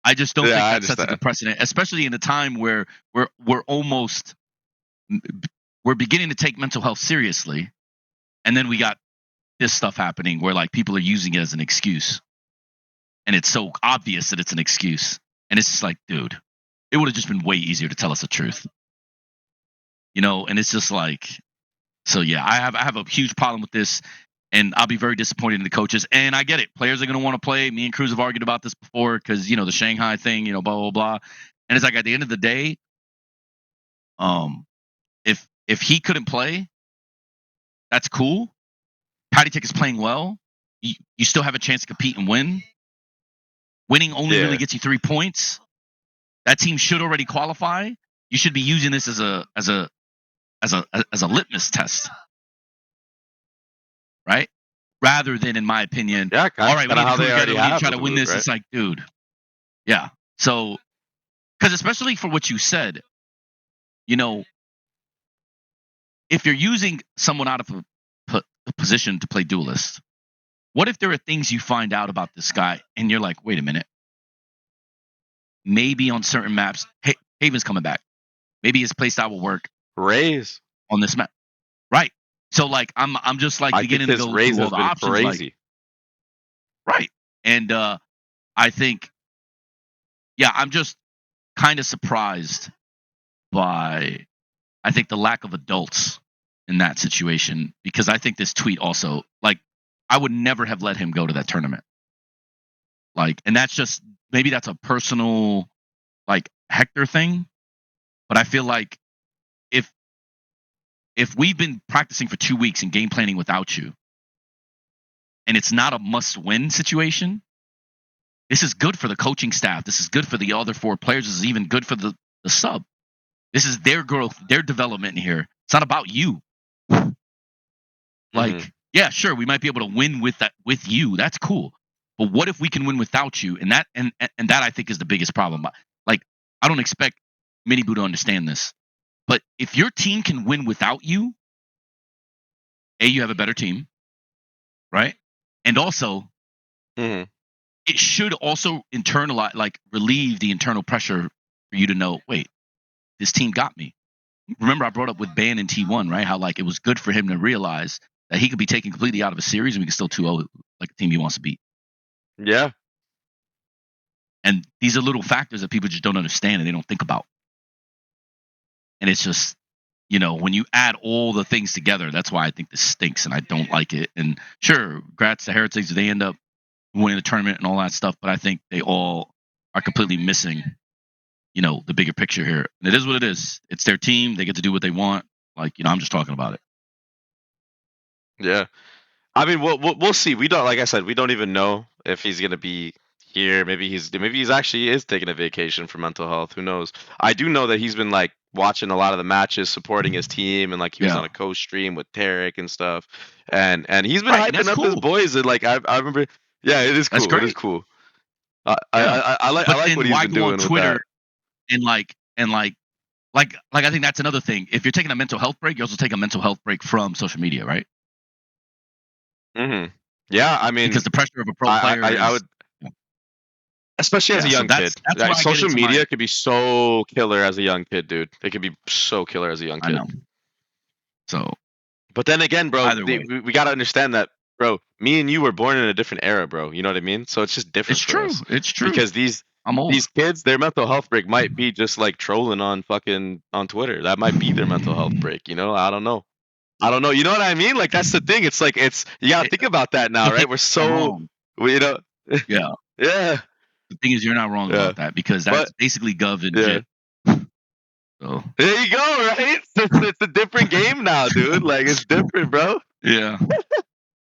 I just don't think that sets a good precedent, especially in a time where we're beginning to take mental health seriously, and then we got this stuff happening where like people are using it as an excuse, and it's so obvious that it's an excuse, and it's just like, dude, it would have just been way easier to tell us the truth. and it's just like, so yeah, I have a huge problem with this, and I'll be very disappointed in the coaches. And I get it, players are going to want to play. Me and Cruz have argued about this before because the Shanghai thing, blah blah blah. And it's like at the end of the day, if he couldn't play, that's cool. FNATIC is playing well. You still have a chance to compete and win. Winning only really gets you 3 points. That team should already qualify. You should be using this as a litmus test, right? Rather than, in my opinion, Yeah, all right, we need to come together. We need to try to with win the this. loot, It's like, dude, yeah. So, because especially for what you said, if you're using someone out of a position to play duelist, what if there are things you find out about this guy and you're like, wait a minute, maybe on certain maps, Haven's coming back. Maybe his playstyle will work Raze on this map, right? So like, I'm just like beginning to go Raze through all has the been options, crazy. like, right? And I think, yeah, I'm just kind of surprised by, I think, the lack of adults in that situation, because I think this tweet also, like, I would never have let him go to that tournament. Like, and that's just, maybe that's a personal, like, Hector thing, but I feel like if we've been practicing for 2 weeks and game planning without you, and it's not a must-win situation, this is good for the coaching staff. This is good for the other 4 players. This is even good for the sub. This is their growth, their development here. It's not about you. Like, yeah, sure, we might be able to win with you. That's cool. But what if we can win without you? And that I think is the biggest problem. Like, I don't expect miniboo to understand this, but if your team can win without you, you have a better team, right? And also, it should also internalize, like, relieve the internal pressure for you to know, wait, this team got me. Remember, I brought up with Ban in T1, right? How, like, it was good for him to realize that he could be taken completely out of a series and we can still 2-0 like a team he wants to beat. Yeah. And these are little factors that people just don't understand and they don't think about. And it's just, when you add all the things together, that's why I think this stinks and I don't like it. And sure, congrats to Heretics, they end up winning the tournament and all that stuff, but I think they all are completely missing, the bigger picture here. And it is what it is. It's their team. They get to do what they want. Like, I'm just talking about it. Yeah. I mean, we'll see. We don't, like I said, we don't even know if he's gonna be here. Maybe he's actually is taking a vacation for mental health. Who knows? I do know that he's been like watching a lot of the matches, supporting his team, and like he was on a co-stream with Tarek and stuff. And he's been hyping up his boys. And like I remember, yeah, it is cool. It is cool. I like what he's been doing with that. And I think that's another thing. If you're taking a mental health break, you also take a mental health break from social media, right? Yeah, I mean, because the pressure of a pro player I would, especially as a young kid. That's social media could be so killer as a young kid, dude. It could be so killer as a young kid. I know. So, but then again, bro, we got to understand that, bro. Me and you were born in a different era, bro. You know what I mean? So it's just different. It's true. It's true. Because these kids, their mental health break might be just like trolling on Twitter. That might be their mental health break. I don't know. You know what I mean? Like, that's the thing. It's like, you gotta think about that now, right? We're so, yeah. Yeah. The thing is, you're not wrong about that, because that's basically Gov and Jit. So there you go, right? It's a different game now, dude. Like, it's different, bro. Yeah.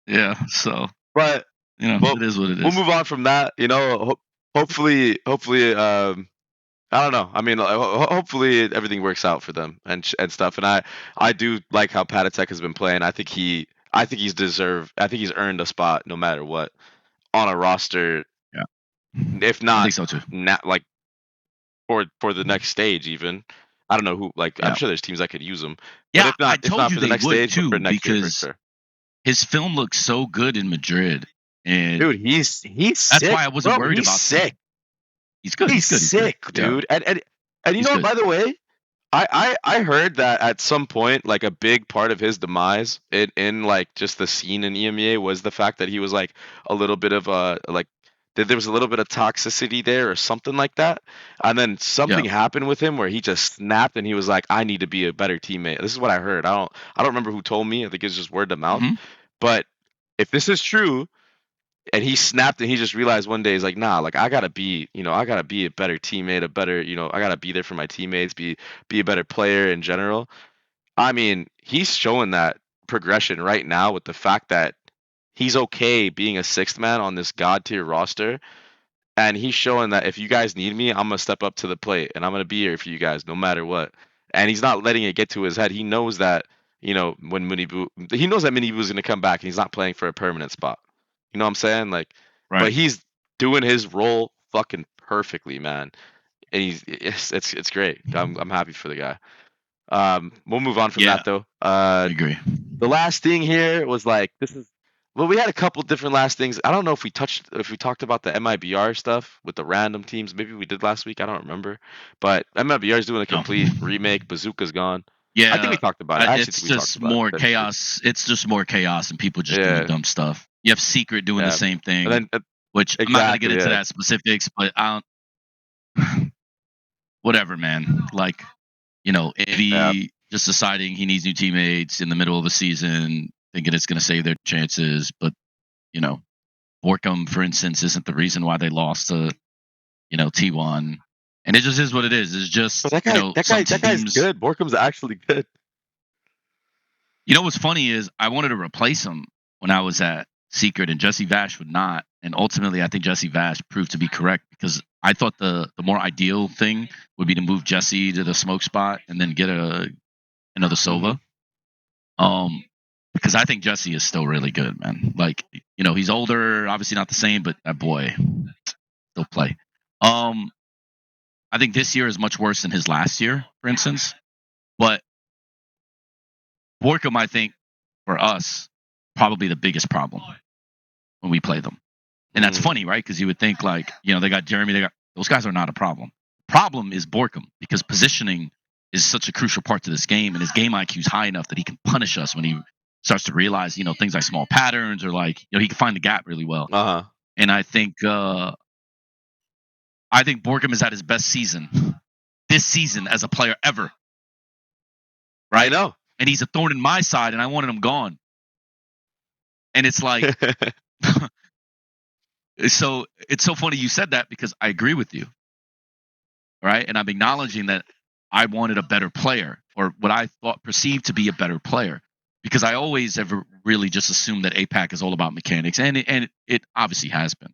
Yeah. So, but it is what it is. We'll move on from that. Hopefully, I don't know. I mean, hopefully everything works out for them and stuff. And I do like how FNATIC has been playing. I think he's earned a spot no matter what on a roster. Yeah. If not, I think so too. Not like for the next stage even. I don't know who. Like, I'm sure there's teams that could use him. Yeah, but if not for the next stage, too, for next because year for sure. His film looks so good in Madrid. And dude, he's that's sick. why I wasn't worried about sick. Him. He's good. He's sick, dude. Yeah. And you know what, by the way, I heard that at some point, like, a big part of his demise in like just the scene in EMEA was the fact that he was like a little bit of a like that there was a little bit of toxicity there or something like that. And then something happened with him where he just snapped and he was like, I need to be a better teammate. This is what I heard. I don't remember who told me. I think it's just word of mouth. Mhm. But if this is true and he snapped and he just realized one day he's like, nah, like I gotta be, I gotta be a better teammate, a better, I gotta be there for my teammates, be a better player in general. I mean, he's showing that progression right now with the fact that he's okay being a sixth man on this god tier roster. And he's showing that if you guys need me, I'm gonna step up to the plate and I'm gonna be here for you guys no matter what. And he's not letting it get to his head. He knows that, when miniboo, he knows that miniboo is gonna come back and he's not playing for a permanent spot. You know what I'm saying? Like, but Right. he's doing his role fucking perfectly, man. And it's great. I'm happy for the guy. We'll move on from Yeah, that though. I agree. The last thing here was like well, we had a couple different last things. I don't know if we talked about the MIBR stuff with the random teams. Maybe we did last week. I don't remember. But MIBR is doing a No. complete remake. Bazooka's gone. I think we Yeah, talked about it. I actually it's think we talked just about more it. chaos. It's just more chaos and people just doing Yeah, dumb stuff. You have Secret doing the yeah. same thing, And then which I'm not going to get exactly, into yeah. that specifics, but I don't. Whatever, man. Like, if Yeah. he just deciding he needs new teammates in the middle of a season, thinking it's going to save their chances, but Borkum, for instance, isn't the reason why they lost to T1, and it just is what it is. It's But just that some guy's teams. good. Borkum's actually good. What's funny is I wanted to replace him when I was at Secret, and Jesse Vash would not. And ultimately, I think Jesse Vash proved to be correct because I thought the more ideal thing would be to move Jesse to the smoke spot and then get another Sova. Because I think Jesse is still really good, man. Like, he's older, obviously not the same, but that boy still play. I think this year is much worse than his last year, for instance. But Borkum, I think, for us, probably the biggest problem when we play them. And that's funny, right? Because you would think like, they got Jeremy, those guys are not a problem. Problem is Borkum because positioning is such a crucial part to this game, and his game IQ is high enough that he can punish us when he starts to realize, things like small patterns or like, he can find the gap really well. And I think Borkum is at his best season this season as a player ever. Right? I know. And he's a thorn in my side, and I wanted him gone. And it's like, so it's so funny you said that because I agree with you. Right? And I'm acknowledging that I wanted a better player or what I thought perceived to be a better player because I always ever really just assumed that APAC is all about mechanics, and it obviously has been.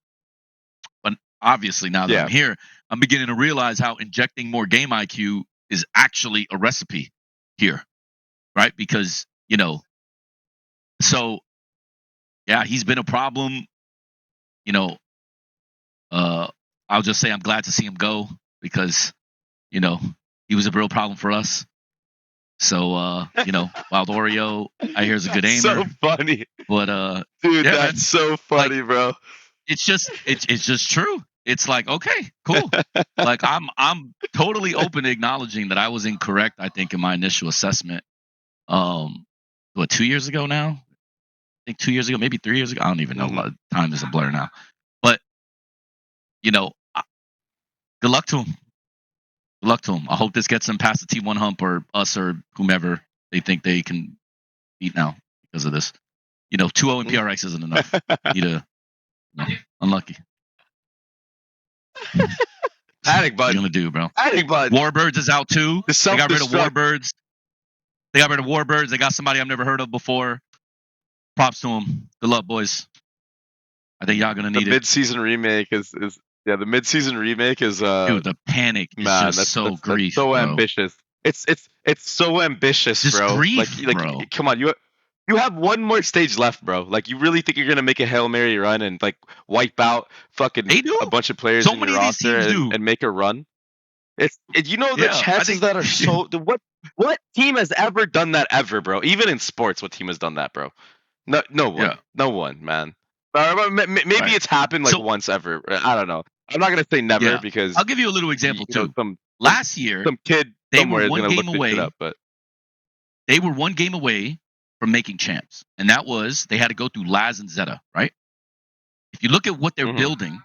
But obviously now that I'm here, I'm beginning to realize how injecting more game IQ is actually a recipe here, right? Because so yeah, he's been a problem. I'll just say I'm glad to see him go because he was a real problem for us. So Wild Oreo, I hear is a good aimer. So funny, but dude, yeah, that's man. so funny, like, bro. It's just true. It's like, okay, cool. Like I'm totally open to acknowledging that I was incorrect. I think in my initial assessment. 2 years ago now? I think 2 years ago, maybe 3 years ago. I don't even know. Time is a blur now. But good luck to him. Good luck to him. I hope this gets him past the T1 hump or us or whomever they think they can beat now because of this. 2-0 in PRX isn't enough. Unlucky. Panic button. What are you gonna do, bro? Panic button. Warbirds is out too. They got rid of Warbirds. They got somebody I've never heard of before. Props to them. Good luck, boys. I think y'all gonna need the mid-season remake is the mid-season remake is dude, the panic is just that's so bro. ambitious. It's so ambitious, just bro. Grief, like bro. Come on, you have one more stage left, bro. Like you really think you're gonna make a Hail Mary run and like wipe out fucking a bunch of players so in many your of these roster teams and make a run? The chances think, that are so what team has ever done that ever, bro? Even in sports, what team has done that, bro? No one. Yeah. No one, man. Maybe it's happened like once ever. I don't know. I'm not gonna say never because I'll give you a little example too. Last year, some kid they were somewhere is one gonna game look this shit away. up, but They were one game away from making champs, and that was they had to go through Laz and Zeta, right? If you look at what they're building,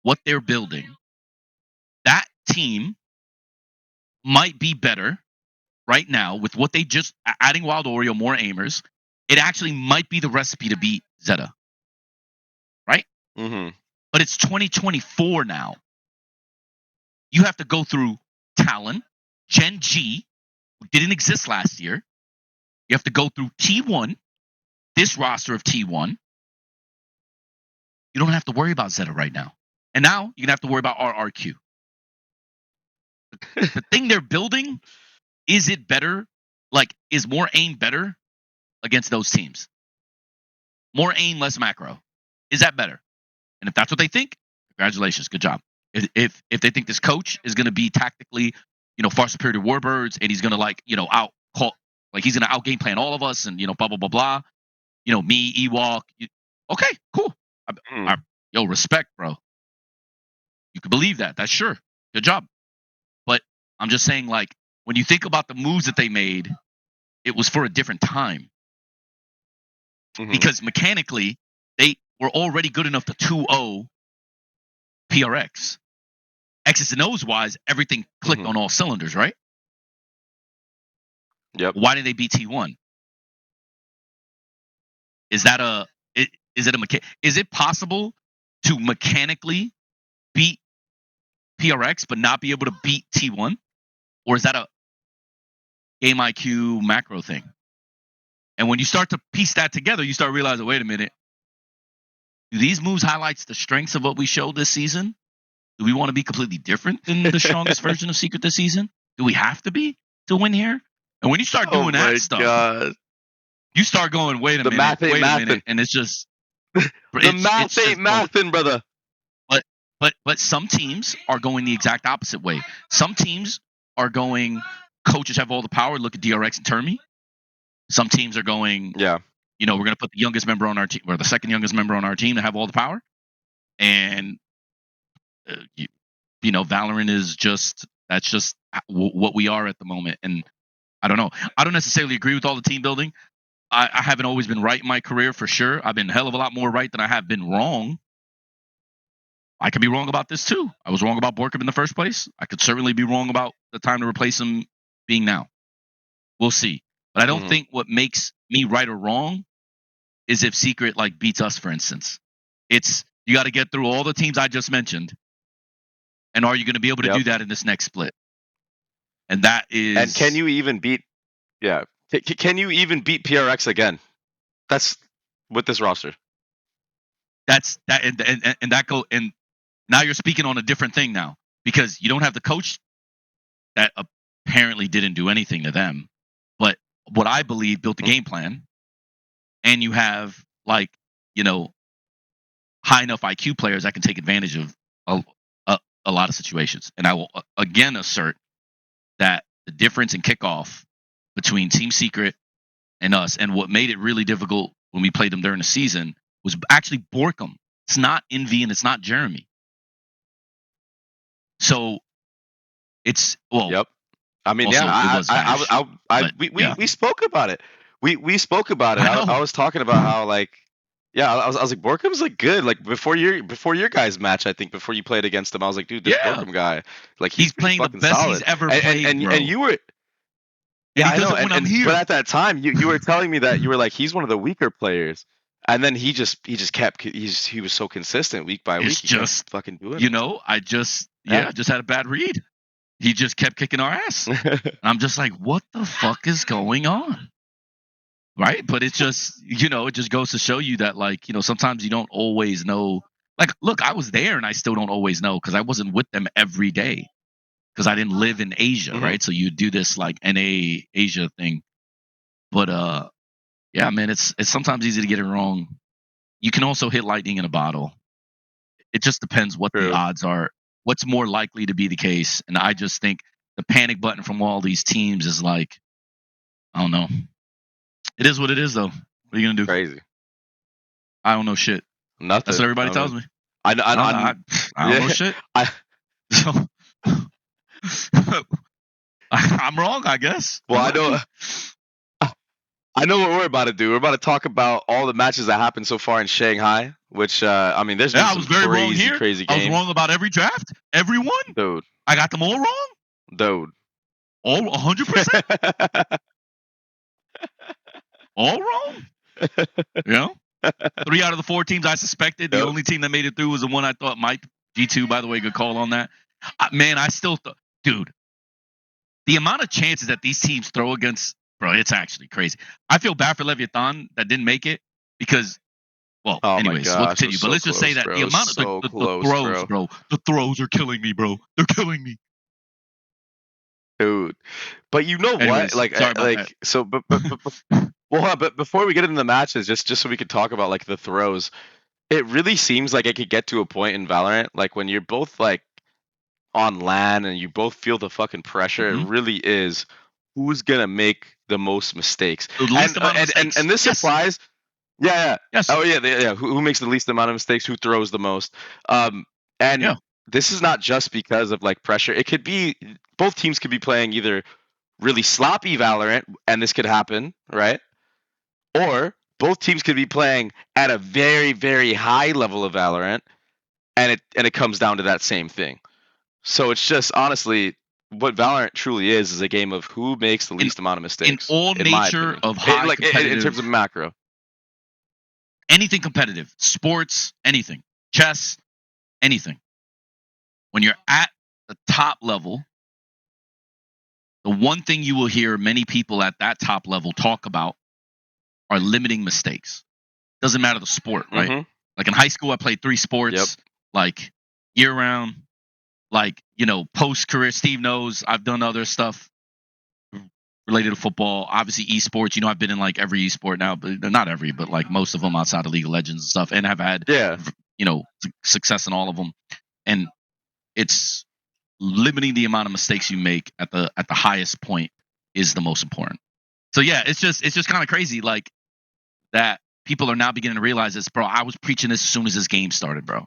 what they're building, that team might be better right now with what they just adding Wild Oreo, more aimers. It actually might be the recipe to beat Zeta, right? Mm-hmm. But it's 2024 now. You have to go through Talon, Gen.G, who didn't exist last year. You have to go through T1, this roster of T1. You don't have to worry about Zeta right now. And now you're going to have to worry about RRQ. The thing they're building, is it better? Like, is more aim better against those teams? More aim, less macro. Is that better? And if that's what they think, congratulations, good job. If they think this coach is going to be tactically, far superior to Warbirds, and he's going to out call, like he's going to out game plan all of us, and blah blah blah blah. Me, Ewok. Okay, cool. Yo, respect, bro. You can believe that. That's sure. Good job. But I'm just saying, like, when you think about the moves that they made, it was for a different time. Mm-hmm. Because mechanically, they were already good enough to 2-0 PRX. X's and O's wise, everything clicked on all cylinders, right? Yep. Why did they beat T1? Is it possible to mechanically beat PRX but not be able to beat T1? Or is that a game IQ macro thing? And when you start to piece that together, you start realizing, wait a minute, do these moves highlights the strengths of what we showed this season? Do we want to be completely different than the strongest version of Secret this season? Do we have to be to win here? And when you start doing that stuff, you start going, wait a minute, and it's just the math ain't mathin', brother. But some teams are going the exact opposite way. Some teams are going, coaches have all the power. Look at DRX and Termi. Some teams are going, we're going to put the youngest member on our team, or the second youngest member on our team to have all the power. And Valorant is that's just what we are at the moment. And I don't know. I don't necessarily agree with all the team building. I haven't always been right in my career, for sure. I've been a hell of a lot more right than I have been wrong. I could be wrong about this too. I was wrong about Borkham in the first place. I could certainly be wrong about the time to replace him being now. We'll see. But I don't think what makes me right or wrong is if Secret beats us, for instance. It's, you got to get through all the teams I just mentioned. And are you going to be able to do that in this next split? And that is. And can you even beat? Yeah. Can you even beat PRX again? That's with this roster. That's that, and that go. And now you're speaking on a different thing now, because you don't have the coach that apparently didn't do anything to them, but what I believe built the game plan, and you have high enough IQ players that can take advantage of a lot of situations. And I will again assert that the difference in kickoff between Team Secret and us, and what made it really difficult when we played them during the season, was actually Borkham. It's not Envy and it's not Jeremy. So it's Yep. I mean, also, yeah, it was Vash, we spoke about it. We spoke about it. I was talking about how I was like, Borkham's good. Before your guys' match, I think before you played against him, I was like, dude, this Borkham guy, he's playing the best solid. he's ever played, and you were. Yeah, I know. But at that time, you were telling me that you were like, he's one of the weaker players, and then he just kept. He was so consistent week by week. It's just fucking doing it. I just had a bad read. He just kept kicking our ass. And I'm just like, what the fuck is going on? Right? But it's just, it just goes to show you that, sometimes you don't always know. Look, I was there and I still don't always know, because I wasn't with them every day, because I didn't live in Asia, right? So you do this NA Asia thing. But yeah, man, it's sometimes easy to get it wrong. You can also hit lightning in a bottle. It just depends what the odds are, what's more likely to be the case. And I just think the panic button from all these teams is I don't know. It is what it is, though. What are you gonna do? Crazy. I don't know shit. Nothing. That's what everybody tells me. I don't know shit. I'm wrong, I guess. Well, I know what we're about to do. We're about to talk about all the matches that happened so far in Shanghai, which I mean, there's been Yeah, I some was very wrong crazy, here. crazy I was games. wrong about every draft. Every one. Dude, I got them all wrong. dude. All 100%. All wrong. You know? 3 out of the 4 teams I suspected. The Yep. only team that made it through was the one I thought might. G2, by the way, good call on that. Man, I still thought, dude, the amount of chances that these teams throw against, bro, it's actually crazy. I feel bad for Leviatán that didn't make it because, well, Oh my anyways, we'll gosh, it was continue. But so let's just say close, that bro. the It was amount of so the close, throws, bro. the throws are killing me, bro. They're killing me. Dude. But you know what? Anyways, sorry about that. So, well, but before we get into the matches, just so we could talk about like the throws, it really seems like it could get to a point in Valorant, like when you're both like on LAN and you both feel the fucking pressure. It Mhm. really is who's gonna make the most mistakes, The least amount of mistakes. and this Yes. applies. Yeah. Yes. Oh yeah, yeah. Who makes the least amount of mistakes? Who throws the most? And Yeah. this is not just because of like pressure. It could be both teams could be playing either really sloppy Valorant, and this could happen, right? Or both teams could be playing at a very, very high level of Valorant, and it comes down to that same thing. So it's just honestly what Valorant truly is a game of who makes the In least amount of in mistakes, all in my nature opinion. of high Like in terms competitive, of macro. anything competitive, sports, anything, chess, anything. When you're at the top level, the one thing you will hear many people at that top level talk about are limiting mistakes. Doesn't matter the sport, right? Mm-hmm. Like in high school, I played 3 Yep. sports, like year round, like, post career. Steve knows I've done other stuff related to football. Obviously, esports. I've been in like every esport now, but not every, but like most of them outside of League of Legends and stuff, and have had Yeah. success in all of them. And it's limiting the amount of mistakes you make at the highest point is the most important. So yeah, it's just kind of crazy, like that people are now beginning to realize this, bro. I was preaching this as soon as this game started, bro.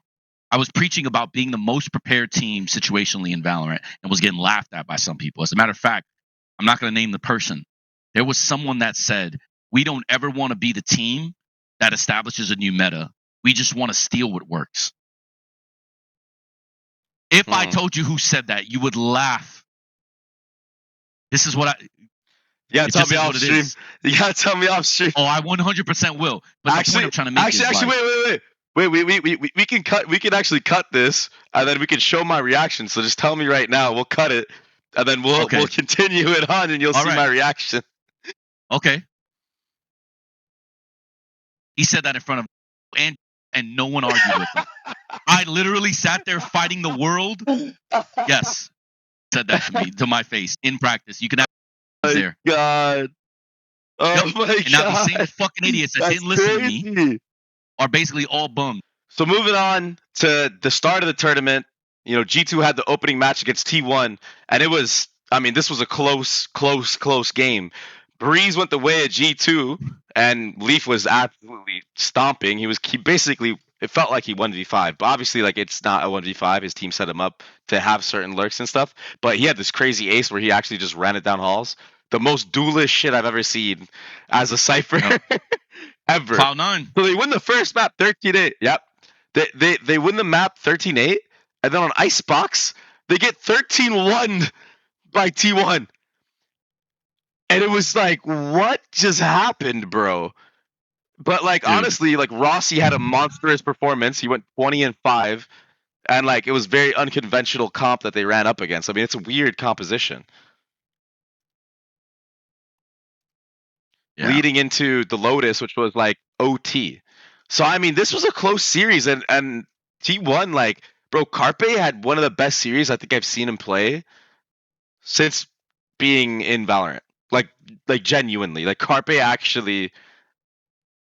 I was preaching about being the most prepared team situationally in Valorant and was getting laughed at by some people. As a matter of fact, I'm not going to name the person. There was someone that said, we don't ever want to be the team that establishes a new meta. We just want to steal what works. If I told you who said that, you would laugh. This is what I. You gotta It tell just me is off what it stream. is. You gotta tell me off stream. Oh, I 100% will. But the point I'm trying to make is like, wait. We can cut. We can actually cut this, and then we can show my reaction. So just tell me right now. We'll cut it, and then we'll okay, continue it on, and you'll all see right, my reaction. okay. He said that in front of and no one argued with him. I literally sat there fighting the world. Yes, said that to me, to my face in practice. You can ask Oh my there. god. Oh Yep. my And now these same god. fucking idiots that That's didn't listen to me crazy. are basically all bummed. So moving on to the start of the tournament, G2 had the opening match against T1, and it was, I mean, this was a close game. Breeze went the way of G2, and Leaf was absolutely stomping. He basically, it felt like he 1v5, but obviously, like, it's not a 1v5. His team set him up to have certain lurks and stuff, but he had this crazy ace where he actually just ran it down halls. The most duelist shit I've ever seen as a Cypher. Yep. Ever. Cloud9. So they win the first map 13-8. Yep. They win the map 13-8, and then on Icebox, they get 13-1 by T1. And it was like, what just happened, bro? But like Dude. honestly, like Rossi had a monstrous performance. He went 20-5, and like it was very unconventional comp that they ran up against. I mean, it's a weird composition. Yeah. Leading into the Lotus, which was like OT. So I mean, this was a close series, and T1, like, bro, Carpe had one of the best series I think I've seen him play since being in Valorant. Like genuinely, like Carpe actually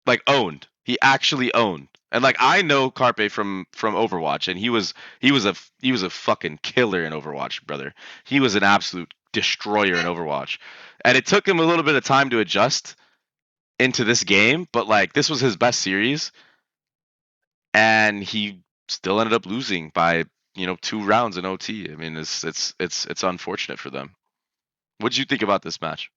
like owned. He actually owned. And like I know Carpe from Overwatch, and he was a fucking killer in Overwatch, brother. He was an absolute destroyer in Overwatch, and it took him a little bit of time to adjust into this game, but like this was his best series, and he still ended up losing by 2 rounds in OT. I mean, it's unfortunate for them. What did you think about this match?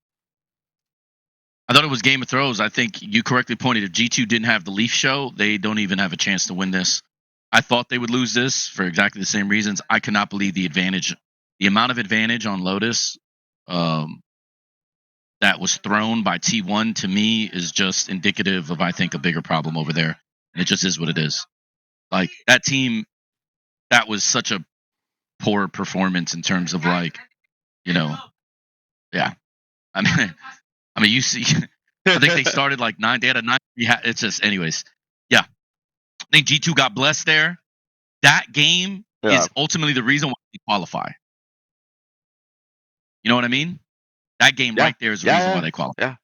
I thought it was Game of Thrones. I think you correctly pointed. If G2 didn't have the Leaf show, they don't even have a chance to win this. I thought they would lose this for exactly the same reasons. I could not believe the amount of advantage on Lotus that was thrown by T1 to me is just indicative of, I think, a bigger problem over there. And it just is what it is. Like, that team, that was such a poor performance in terms of, like, yeah. I mean, you see, I think they started like 9. They had a 9. It's just, anyways. Yeah, I think G2 got blessed there. That game is ultimately the reason why they qualify. You know what I mean? That game right there is the reason why they qualify. Yeah.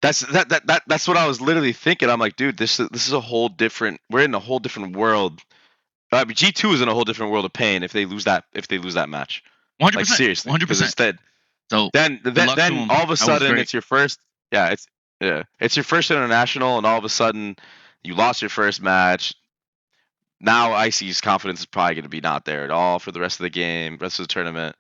That's what I was literally thinking. I'm like, dude, this is a whole different. We're in a whole different world. I mean, G2 is in a whole different world of pain if they lose that match. 100%. Like, seriously, 100%. Instead, so then all of a sudden it's your first. It's your first international, and all of a sudden you lost your first match. Now Icy's confidence is probably going to be not there at all for the rest of the game, rest of the tournament.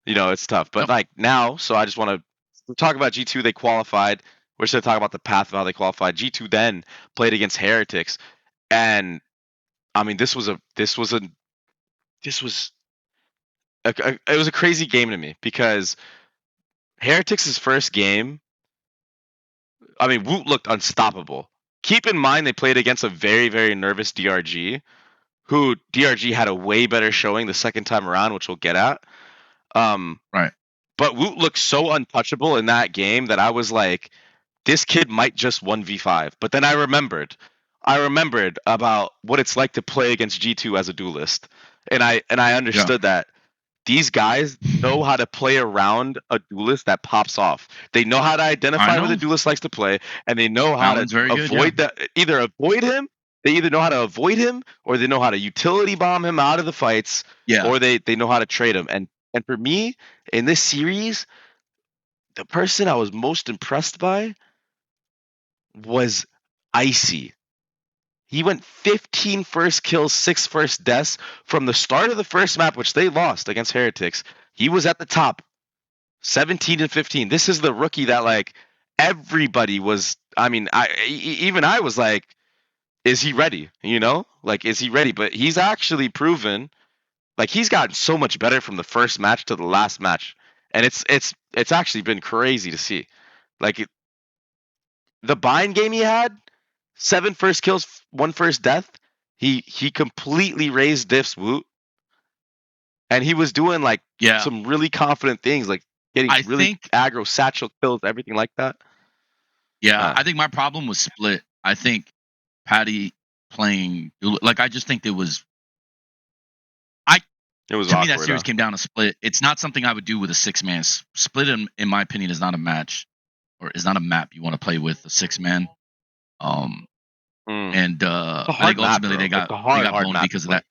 It's tough. But like now, so I just want to talk about G2. They qualified. We're just going to talk about the path of how they qualified. G2 then played against Heretics, and I mean, it was a crazy game to me because Heretics' first game, I mean, Woot looked unstoppable. Keep in mind they played against a very, very nervous DRG, who DRG had a way better showing the second time around, which we'll get at. Right. But Woot looked so untouchable in that game that I was like, this kid might just 1v5. But then I remembered about what it's like to play against G2 as a duelist. And I understood that these guys know how to play around a duelist that pops off. They know how to identify where the duelist likes to play, and they know how to avoid that. Either avoid him, they either know how to avoid him, or they know how to utility bomb him out of the fights, or they know how to trade him. And for me, in this series, the person I was most impressed by was Icy. He went 15 first kills, 6 first deaths from the start of the first map, which they lost against Heretics. He was at the top, 17 and 15. This is the rookie that, like, everybody was. I mean, even I was like, is he ready? Like, is he ready? But he's actually proven, like, he's gotten so much better from the first match to the last match, and it's actually been crazy to see. Like, the bind game he had, 7 first kills, 1 first death. He completely raised Diff's Woot, and he was doing like some really confident things, like getting really aggro satchel kills, everything like that. Yeah, I think my problem was split. I think Patty playing, like, I just think it was. To me, that series came down to split. It's not something I would do with a 6-man. Split, in my opinion, is not a match, or is not a map you want to play with a 6-man. And I think ultimately they got blown because of that.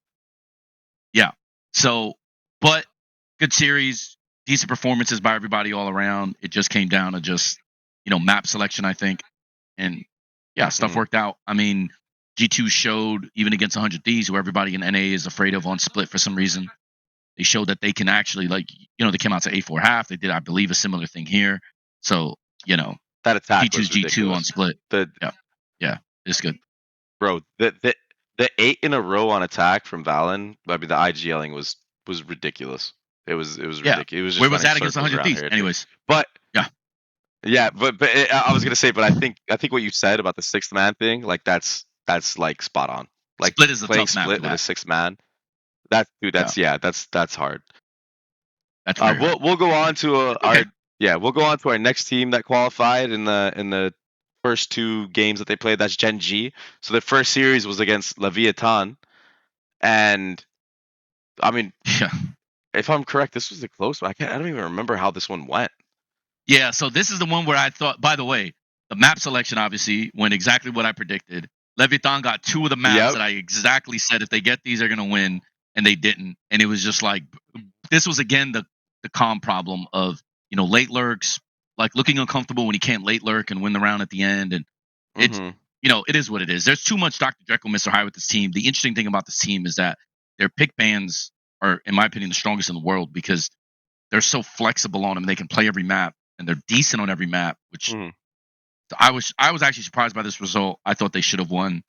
Yeah. So, but good series, decent performances by everybody all around. It just came down to just map selection, I think, and stuff worked out. I mean, G2 showed even against 100 Thieves, who everybody in NA is afraid of on split for some reason. They showed that they can actually, like, they came out to A4 half. They did, I believe, a similar thing here. So, that attack G2's G2 on split. Yeah, it's good. Bro, the 8 in a row on attack from Valen, I mean, the IGLing was ridiculous. It was ridiculous. It was just, where was that against 100 Thieves? Anyways, but but I was gonna say, but I think what you said about the 6th man thing, like, that's like spot on. Like, split is a playing tough map split with a 6th man. That's hard. That's very hard. We'll go on to we'll go on to our next team that qualified in the first 2 games that they played. That's Gen.G. So the first series was against Leviatán, and I mean, if I'm correct, this was a close one. I don't even remember how this one went. Yeah, so this is the one where I thought, by the way, the map selection obviously went exactly what I predicted. Leviatán got 2 of the maps that I exactly said if they get these, they're going to win, and they didn't. And it was just like, this was again the calm problem of, late lurks, like looking uncomfortable when you can't late lurk and win the round at the end. And it's, it is what it is. There's too much Dr. Jekyll, Mr. Hyde with this team. The interesting thing about this team is that their pick bans are, in my opinion, the strongest in the world because they're so flexible on them. They can play every map. and they're decent on every map. Which Mhm. I was actually surprised by this result. I thought they should have won.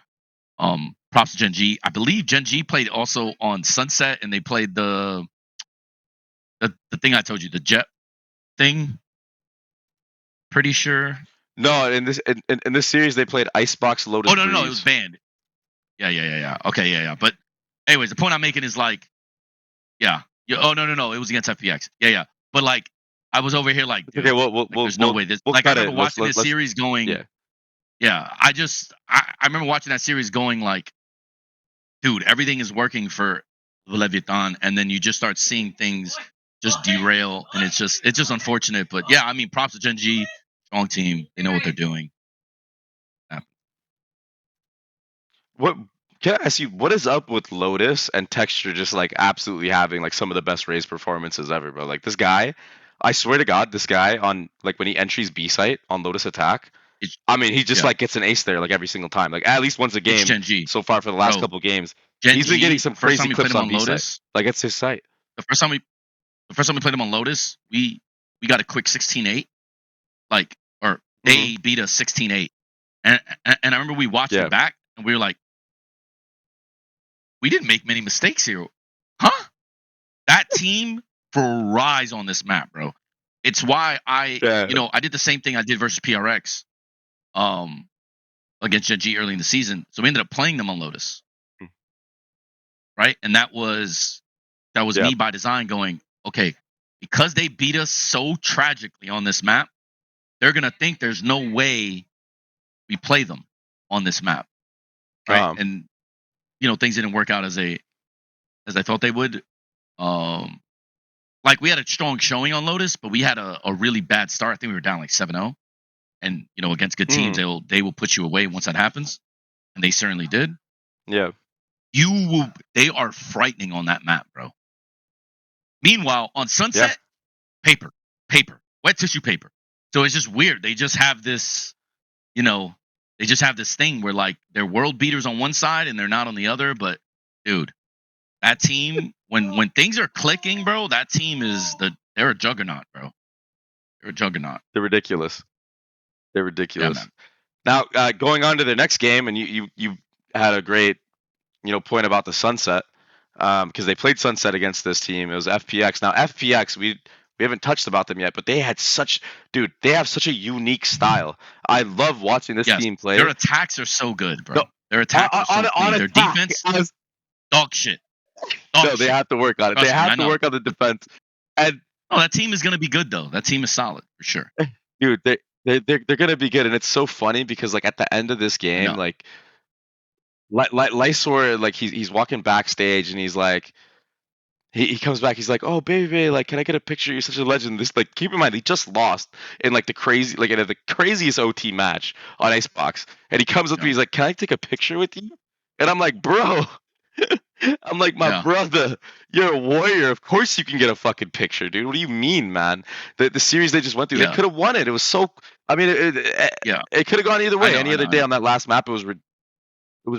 Props to Gen.G. I believe Gen.G played also on Sunset, and they played the thing I told you, the jet thing. Pretty sure. No, in this series they played Icebox Lotus Oh no, it was Breeze. banned. Yeah. Okay, yeah. But anyways, the point I'm making is like, yeah. Oh no, it was against FPX. Yeah. But like, I was over here like, It's okay. dude, We'll we'll like, we'll there's no we'll, way this. we'll Like, I cut remember it. watching this Let's series going. yeah. Yeah, I remember watching that series going like, dude, everything is working for the Leviatán, and then you just start seeing things just derail, and it's just unfortunate. But yeah, I mean, props to Gen.G, strong team. They know what they're doing. Yeah. What can I ask you? What is up with Lotus and Texture just like absolutely having like some of the best raise performances ever, bro? Like this guy, I swear to God, this guy on like when he entries B site on Lotus attack, It's I mean he just yeah, like gets an ace there like every single time, like at least once a it's game Gen.G, so far for the last bro. couple games. He's been getting Gen.G. some The first crazy time we played clips him on on B site. Lotus, Like it's his site. the first time we played him on Lotus, we got a quick 16-8, like, or Hmm. they beat us 16-8, and I remember we watched Yeah. it back, and we were like, we didn't make many mistakes here, huh? That team fries on this map, bro. It's why Yeah. I did the same thing I did versus PRX, um, against Gen.G early in the season. So we ended up playing them on Lotus, right? And that was Yeah. me by design going, okay, because they beat us so tragically on this map, they're gonna think there's no way we play them on this map, right? Um. And things didn't work out as I thought they would. Um, like, we had a strong showing on Lotus, but we had a really bad start. I think we were down like 7-0. And against good teams, Mhm. they will put you away once that happens, and they certainly did. Yeah. They are frightening on that map, bro. Meanwhile, on Yeah. Sunset, paper, wet tissue paper. So it's just weird. They just have this, you know, they just have this thing where like they're world beaters on one side and they're not on the other. But dude, that team, when things are clicking, bro, that team they're a juggernaut, bro. They're a juggernaut. They're ridiculous. They're Yeah, ridiculous. man. Now, going on to the next game, and you had a great point about the Sunset, because they played Sunset against this team. It was FPX. Now FPX, we haven't touched about them yet, but they had they have such a unique style. I love watching this Yes, team their play. attacks are so good, No, bro. Their attacks are so on clean. Their attack, defense, dog shit. no, Dog they shit. have to work on it. They Trust me, I have to know. work on the defense. And Oh, that team is going to be good though. That team is solid for sure. dude, they're gonna be good, and it's so funny because like at the end of this I game, know. like Lysor, like he's walking backstage and he's like, he comes back. He's like, "Oh, baby, like, can I get a picture? You're such a legend." This, like, keep in mind, he just lost in like in the craziest OT match on Icebox, and he comes up to me. Yeah. He's like, "Can I take a picture with you?" And I'm like, "Bro," I'm like, "My Yeah. brother, you're a warrior. Of course you can get a fucking picture, dude. What do you mean, man? The series they just went through, they Yeah. could have won it. It was so. I mean, Yeah. it could have gone either I way. know. Any I know. other I day know. on that last map, it was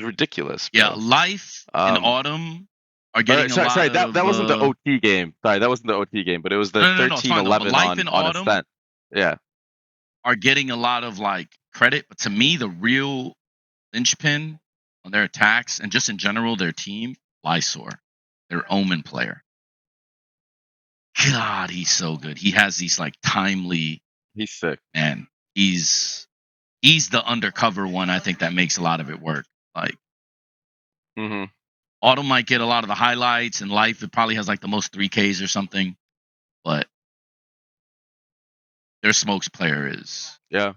ridiculous, Yeah. bro. Life and Um, Autumn are or getting a sorry, lot that of. wasn't the OT game. Sorry, that wasn't the OT game, but it was the No. It's fine though. But 13-11 Life and on Autumn Ascent. Yeah. are getting a lot of like credit, but to me, the real linchpin on their attacks and just in general their team, Lysor, their Omen player. God, he's so good. He has these like timely, He's sick. and he's the undercover one. I think that makes a lot of it work. Like, Hmm. Autumn might get a lot of the highlights, and Life, it probably has like the most 3Ks or something, but their smokes player is Yeah.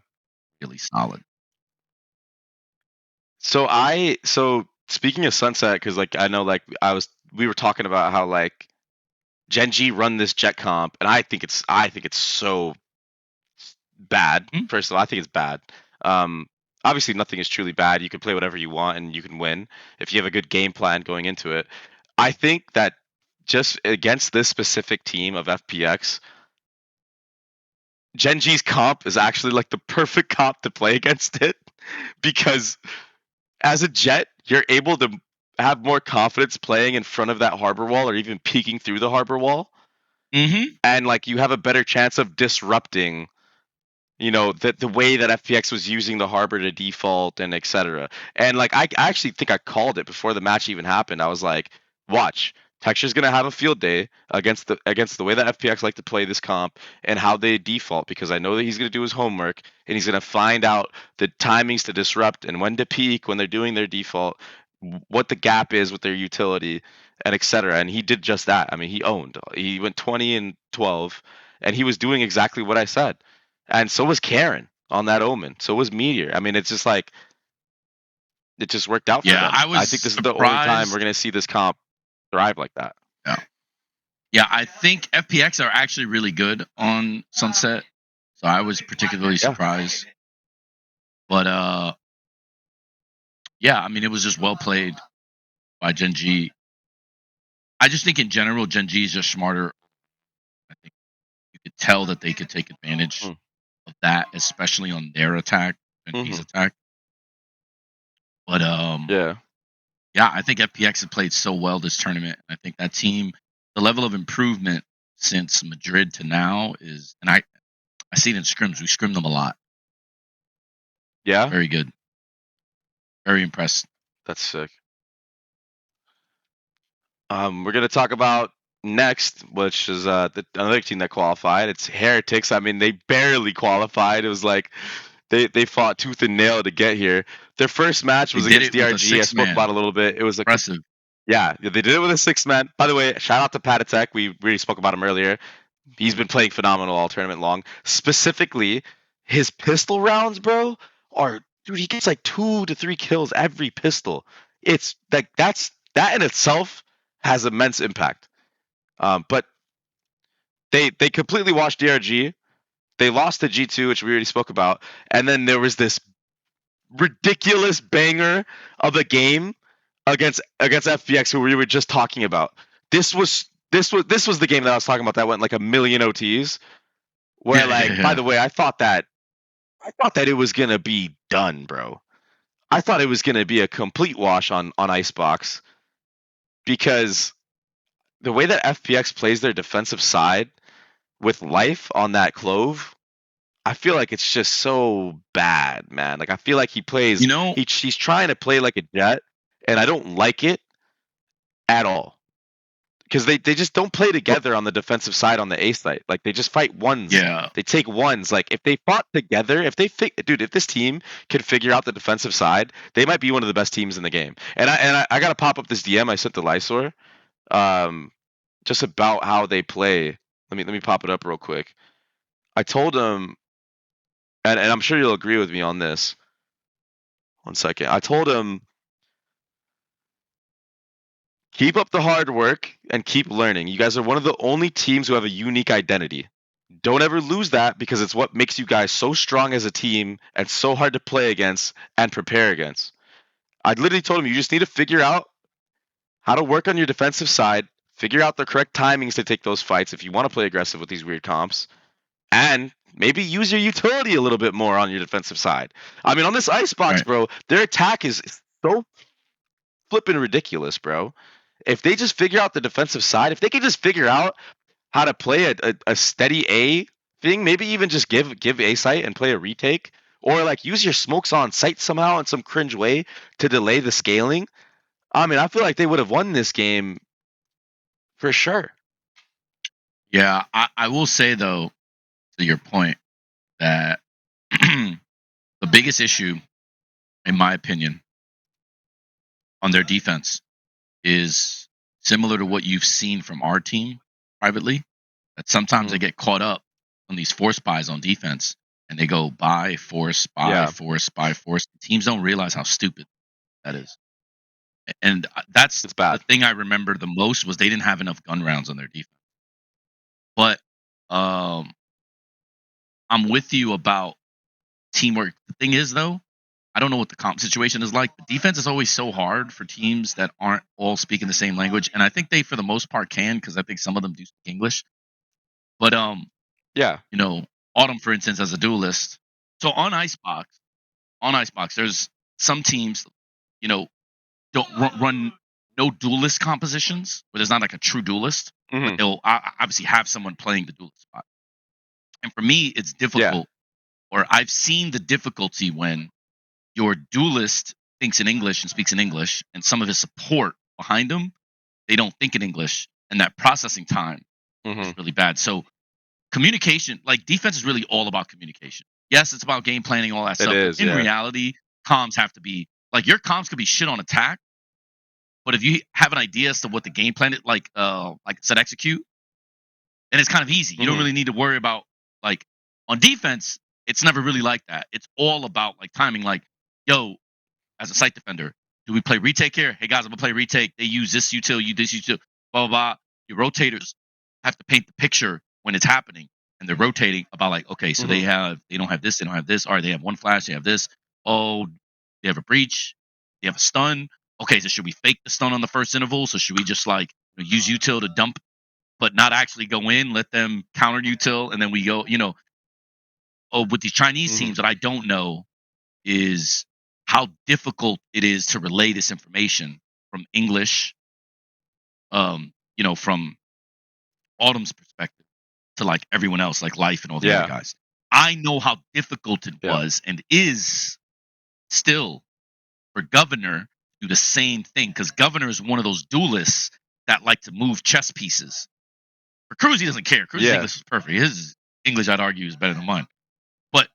really solid. So speaking of Sunset, because like I know like we were talking about how like Gen.G run this jet comp, and I think it's so bad. Hmm? First of all, I think it's bad. Um, Obviously nothing is truly bad. You can play whatever you want and you can win if you have a good game plan going into it. I think that just against this specific team of FPX, Gen.G's comp is actually like the perfect comp to play against it because as a jet, you're able to have more confidence playing in front of that harbor wall or even peeking through the harbor wall. Mm-hmm. And like you have a better chance of disrupting. you know, the way that FPX was using the harbor to default and etc. And like I actually think I called it before the match even happened. I was like, watch, Texture's gonna have a field day against the way that FPX like to play this comp and how they default, because I know that he's gonna do his homework and he's gonna find out the timings to disrupt and when to peak when they're doing their default, what the gap is with their utility and etc. And he did just that. I mean, he owned. He went 20 and 12, and he was doing exactly what I said. And so was Karen on that Omen. So was Meteor. I mean, it's just like it just worked out for Yeah, them. I I was think this is the only time we're surprised. gonna see this comp thrive like that. Yeah. Yeah, I think FPX are actually really good on Sunset. So I was particularly Yeah. surprised. But yeah, I mean it was just well played by Gen.G. I just think in general Gen.G is just smarter. I think you could tell that they could take advantage Mm. of that, especially on their attack, Gen.G's attack. But Yeah. yeah, I think FPX have played so well this tournament. I think that team, the level of improvement since Madrid to now is, and I see it in scrims. We scrim them a lot. Yeah. Very good. Very impressed. That's sick. We're gonna talk about next, which is another team that qualified. It's Heretics. I mean, they barely qualified. It was like they fought tooth and nail to get here. Their first match They was did against it with a DRG. I spoke 6-man. about it a little bit. It was a Impressive. yeah, they did it with a 6-man. By the way, shout out to Patatek. We really spoke about him earlier. He's been playing phenomenal all tournament long. Specifically, his pistol rounds, bro, are dude. He gets like 2 to 3 kills every pistol. It's like that in itself has immense impact. But they completely washed DRG. They lost to G2, which we already spoke about, and then there was this ridiculous banger of a game against FPX, who we were just talking about. This was the game that I was talking about that went like a million OTs. Where like, by Yeah. the way, I thought that it was gonna be done, bro. I thought it was gonna be a complete wash on Icebox, because the way that FPX plays their defensive side with life on that clove, I feel like it's just so bad, man. Like I feel like You know, he's trying to play like a jet, and I don't like it at all. Because they just don't play together on the defensive side on the A site. Like they just fight ones. yeah. They take ones. Like if they fought together, dude, if this team could figure out the defensive side, they might be one of the best teams in the game. And I gotta pop up this DM I sent to Lysor, um, just about how they play. Let me pop it up real quick. I told him, and I'm sure you'll agree with me on this. One second. I told him, keep up the hard work and keep learning. You guys are one of the only teams who have a unique identity. Don't ever lose that, because it's what makes you guys so strong as a team and so hard to play against and prepare against. I literally told him, you just need to figure out how to work on your defensive side, figure out the correct timings to take those fights if you want to play aggressive with these weird comps, and maybe use your utility a little bit more on your defensive side. I mean, on this Icebox, Right. bro, their attack is so flipping ridiculous, bro. If they just figure out the defensive side, if they could just figure out how to play a steady A thing, maybe even just give A site and play a retake, or like use your smokes on site somehow in some cringe way to delay the scaling. I mean, I feel like they would have won this game for sure. Yeah. I will say though, to your point, that the biggest issue, in my opinion, on their defense is similar to what you've seen from our team privately. That sometimes they Mm, get caught up on these force buys on defense, and they go buy, force, buy, yeah, force, buy, force. Teams don't realize how stupid that is. And that's it's the bad. thing I remember the most was they didn't have enough gun rounds on their defense. But um, I'm with you about teamwork. The thing is, though, I don't know what the comp situation is like. The defense is always so hard for teams that aren't all speaking the same language, and I think they, for the most part, can, because I think some of them do speak English. But Yeah. you know, Autumn, for instance, as a duelist. So on Icebox, there's some teams, you know, don't run no duelist compositions, where there's not like a true duelist, but Hmm. they'll obviously have someone playing the duelist spot. And for me, it's Yeah. difficult or I've seen the difficulty when your duelist thinks in English and speaks in English, and some of his support behind him, they don't think in English, and that processing time Hmm. is really bad. So communication, like defense is really all about communication. Yes, it's about game planning, all that It stuff, but is, in yeah. reality, comms have to be like your comms could be shit on attack, but if you have an idea as to what the game plan is, like I said, execute, and it's kind of easy. You don't Hmm. really need to worry about like on defense. It's never really like that. It's all about like timing. Like, yo, as a site defender, do we play retake here? Hey guys, I'm gonna play retake. They use this util, you this util, blah blah blah. Your rotators have to paint the picture when it's happening, and they're rotating about like, okay, so Hmm. they don't have this, they don't have this. All right, they have one flash, they have this. Oh, they have a breach, they have a stun. Okay, so should we fake the stun on the first interval? So should we just like use util to dump, but not actually go in, let them counter util, and then we go, oh, with these Chinese Hmm. teams that I don't know is how difficult it is to relay this information from English, from Autumn's perspective to like everyone else, like Life and all the other Yeah, guys. I know how difficult it yeah. was and is still for Governor to do the same thing because Governor is one of those duelists that like to move chess pieces. For Cruz, he doesn't care. Cruz's Yeah. English is perfect. His English, I'd argue, is better than mine. But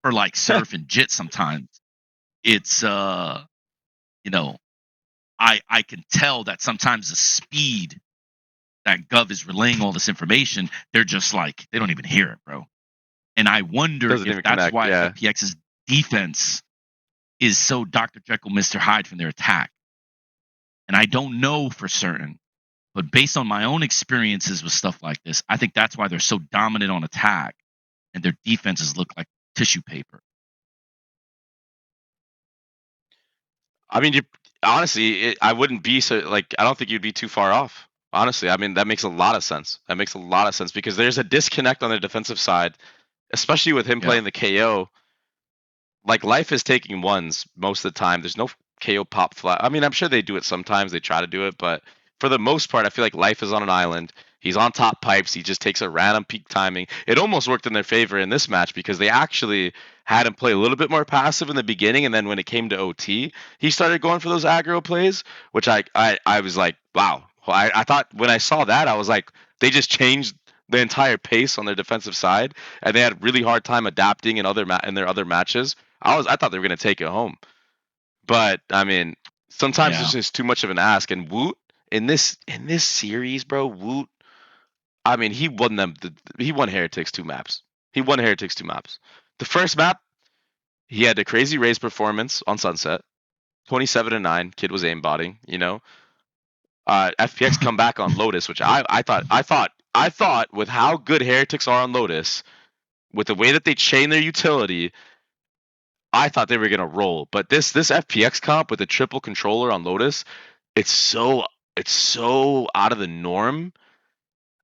for like Surf and Jit, sometimes it's you know, I can tell that sometimes the speed that Gov is relaying all this information, they're just like they don't even hear it, bro. And I wonder Doesn't if even that's connect. why Yeah. FPX's defense is so Dr. Jekyll, Mr. Hyde from their attack. And I don't know for certain, but based on my own experiences with stuff like this, I think that's why they're so dominant on attack and their defenses look like tissue paper. I mean, you honestly, I wouldn't be so like. I don't think you'd be too far off. Honestly, I mean, that makes a lot of sense. That makes a lot of sense because there's a disconnect on the defensive side, especially with him Yeah. playing the KO. Like Life is taking ones most of the time. There's no KO pop flat. I mean, I'm sure they do it sometimes. They try to do it, but for the most part, I feel like Life is on an island. He's on top pipes. He just takes a random peak timing. It almost worked in their favor in this match because they actually had him play a little bit more passive in the beginning, and then when it came to OT, he started going for those aggro plays, which I was like, wow. Well, I thought when I saw that, I was like, they just changed the entire pace on their defensive side, and they had a really hard time adapting in their other matches. I thought they were gonna take it home, but I mean, sometimes it's Yeah. just too much of an ask. And Woot in this series, bro, Woot. I mean, he won them. He won Heretics 2 maps. He won Heretics 2 maps. The first map, he had a crazy raise performance on Sunset, 27-9. Kid was aimbotting. FPX come back on Lotus, which I thought with how good Heretics are on Lotus, with the way that they chain their utility, I thought they were gonna roll, but this FPX comp with a triple controller on Lotus, it's so it's so out of the norm.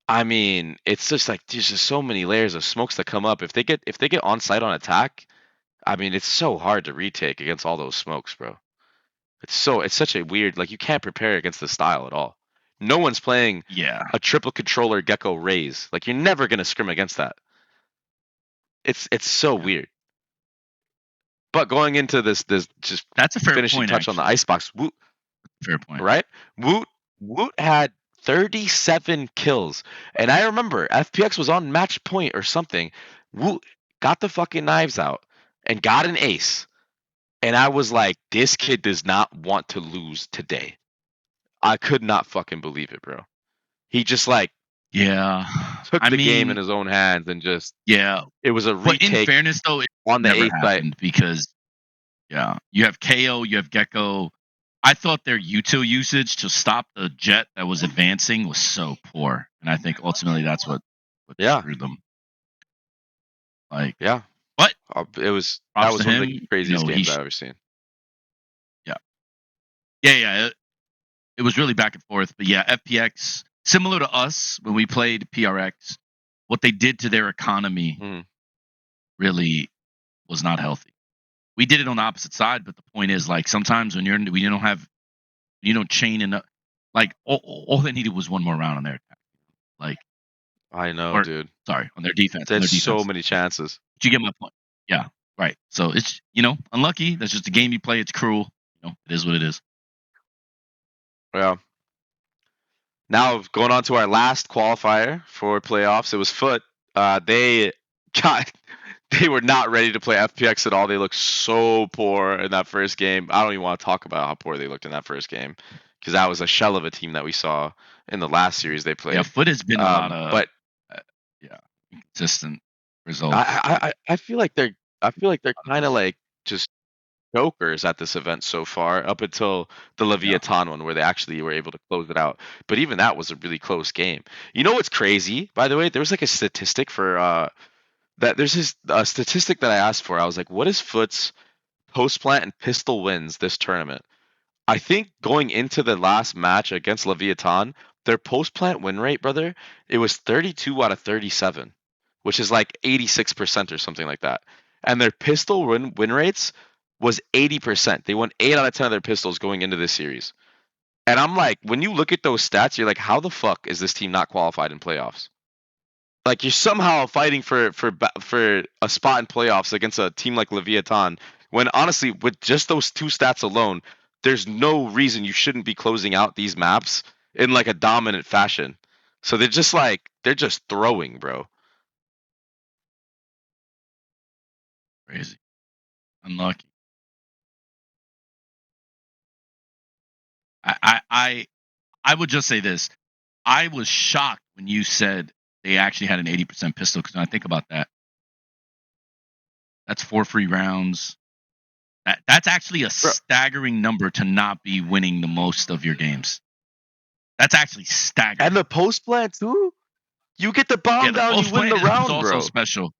I mean, it's just like there's just so many layers of smokes that come up. If they get on site on attack, I mean, it's so hard to retake against all those smokes, bro. It's such a weird, like, you can't prepare against the style at all. No one's playing Yeah. a triple controller Gecko raise. Like, you're never gonna scrim against that. It's so Yeah. weird. But going into this just That's a fair finishing point, touch on the actually. icebox, Fair point. right? Woot Woot had 37 kills. And I remember FPX was on match point or something. Woot got the fucking knives out and got an ace. And I was like, this kid does not want to lose today. I could not fucking believe it, bro. He just like Yeah. took I the game in mean, his own hands and just yeah. it was a But in retake fairness, though, it on the never A site. happened because yeah, you have KO, you have Gecko. I thought their util usage to stop the jet that was advancing was so poor, and I think ultimately that's what Yeah, screwed them. Like, yeah. but That props to was one of the him. craziest He games I've ever seen. yeah, yeah. It was really back and forth, but yeah, FPX similar to us when we played PRX. What they did to their economy Mhm. really was not healthy. We did it on the opposite side, but the point is, like, sometimes when you don't have you don't chain enough. Like all they needed was one more round on their attack. Like, I know, or dude. sorry, on their defense. On There's their so defense. many Yeah. chances. But you get my point. Yeah, right. So it's unlucky. That's just the game you play. It's cruel. It is what it is. Yeah. Now going on to our last qualifier for playoffs, it was Foot. They got they were not ready to play FPX at all. They looked so poor in that first game. I don't even want to talk about how poor they looked in that first game because that was a shell of a team that we saw in the last series they Yeah, played. Foot has been a lot of But yeah inconsistent results. I feel like they're kind of like just jokers at this event so far, up until the Yeah, Leviatán one where they actually were able to close it out. But even that was a really close game. You know what's crazy, by the way? There was like a statistic for that. There's this statistic that I asked for. I was like, what is Foot's post plant and pistol wins this tournament? I think going into the last match against Leviatán, their post plant win rate, brother, it was 32 out of 37, which is like 86% or something like that. And their pistol win rates was 80%. They won 8 out of 10 of their pistols going into this series. And I'm like, when you look at those stats, you're like, how the fuck is this team not qualified in playoffs? Like you're somehow fighting for a spot in playoffs against a team like Leviatán, when honestly, with just those two stats alone, there's no reason you shouldn't be closing out these maps in like a dominant fashion. So they're just throwing, bro. crazy, unlucky. I would just say this. I was shocked when you said they actually had an 80% pistol, because when I think about that, that's 4 free rounds. That's actually a Bro, staggering number to not be winning the most of your games. That's actually staggering. and the post plant too? You get the Yeah, bomb the down, you post win the plant is round, also bro. special.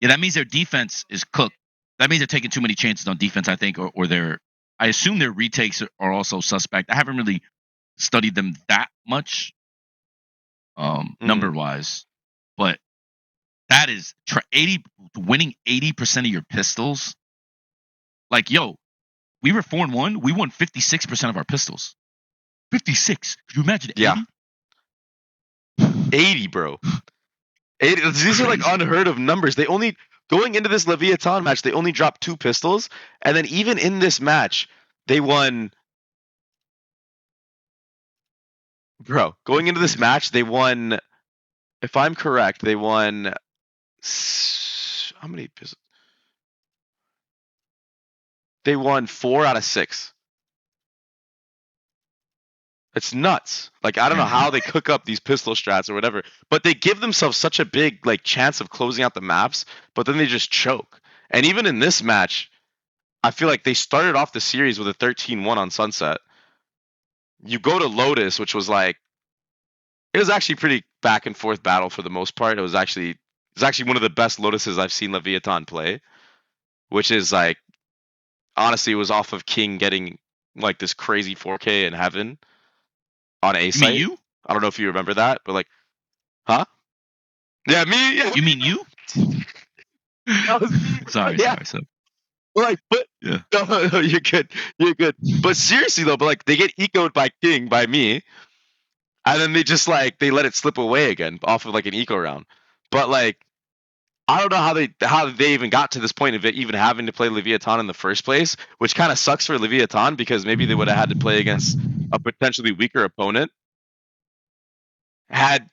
Yeah, that means their defense is cooked. That means they're taking too many chances on defense, I think, or I assume their retakes are also suspect. I haven't really studied them that much, Mm. number wise, but that is 80 winning 80% of your pistols. Like, yo, we were 4-1. We won 56% of our pistols. 56. Could you imagine Yeah, 80? 80, bro. These are like Crazy. unheard of numbers. They only going into this Leviatán match, they only dropped 2 pistols, and then even in this match, they won. Bro, going That's into this crazy. match, they won. If I'm correct, they won. How many pistols? They won 4 out of 6. It's nuts. Like I don't know Damn, bro. how they cook up these pistol strats or whatever, but they give themselves such a big like chance of closing out the maps, but then they just choke. And even in this match, I feel like they started off the series with a 13-1 on Sunset. You go to Lotus, which was like it was actually pretty back and forth battle for the most part. It was actually one of the best Lotuses I've seen Leviatán play, which is like honestly it was off of King getting like this crazy 4K in heaven on A You mean site. you? I don't know if you remember that, but like, huh? Yeah, me. Yeah, You mean you? that was me, bro. sorry, Yeah, sorry. So, like, but yeah. no, no, you're good. You're good. But seriously though, but like they get ecoed by King by me, and then they just like they let it slip away again off of like an eco round. But like I don't know how they even got to this point of it even having to play Leviatán in the first place, which kind of sucks for Leviatán because maybe they would have had to play against a potentially weaker opponent had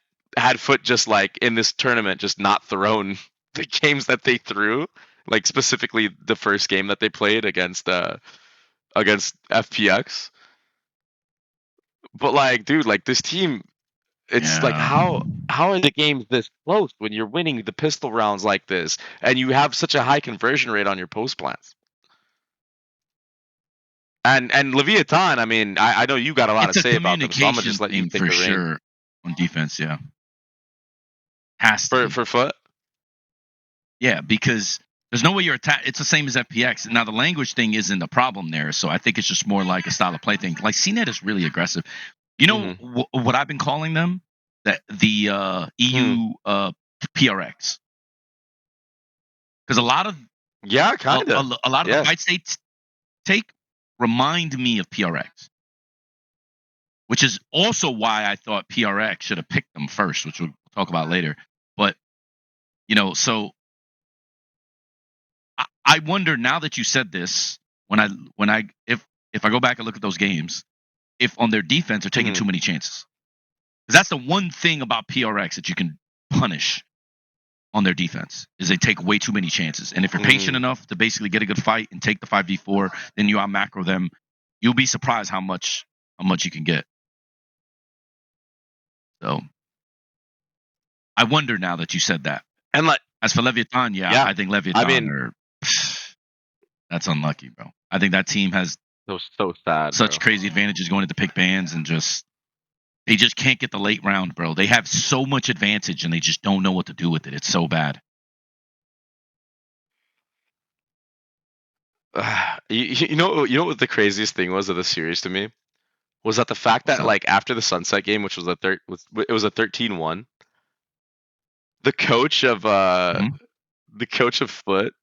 Foot just like in this tournament just not thrown the games that they threw, like specifically the first game that they played against FPX. But like, dude, like this team, it's like Yeah. how are the games this close when you're winning the pistol rounds like this and you have such a high conversion rate on your post plants? And Leviathan, I mean, I know you got a lot to It's a say about them, so I'm gonna just communication let you thing take for the reins sure on defense, yeah. Has to for be. Foot. Yeah, because there's no way you're attack. It's the same as FPX. Now the language thing isn't a problem there, so I think it's just more like a style of play thing. Like CNET is really aggressive. You know Mm-hmm. what I've been calling them? That the Hmm. EU PRX, because a lot of Yeah, kind of. a lot of the Yeah. fights they take remind me of PRX, which is also why I thought PRX should have picked them first, which we'll talk about later. But so I wonder now that you said this, if I go back and look at those games, if on their defense they're taking Mhm. too many chances. Because that's the one thing about PRX that you can punish on their defense is they take way too many chances. And if you're patient enough to basically get a good fight and take the 5v4, then you out macro them, you'll be surprised how much you can get. So I wonder now that you said that. And like, As for Leviatán, yeah, I think I Leviatán mean, are that's unlucky, bro. I think that team has it was so sad, bro. such crazy advantages going into pick bans and they just can't get the late round, bro. They have so much advantage and they just don't know what to do with it. It's so bad. You know what the craziest thing was of the series to me was that the fact What's that up? like after the Sunset game, which was it was a 13-1, the coach of Mhm. the coach of Foot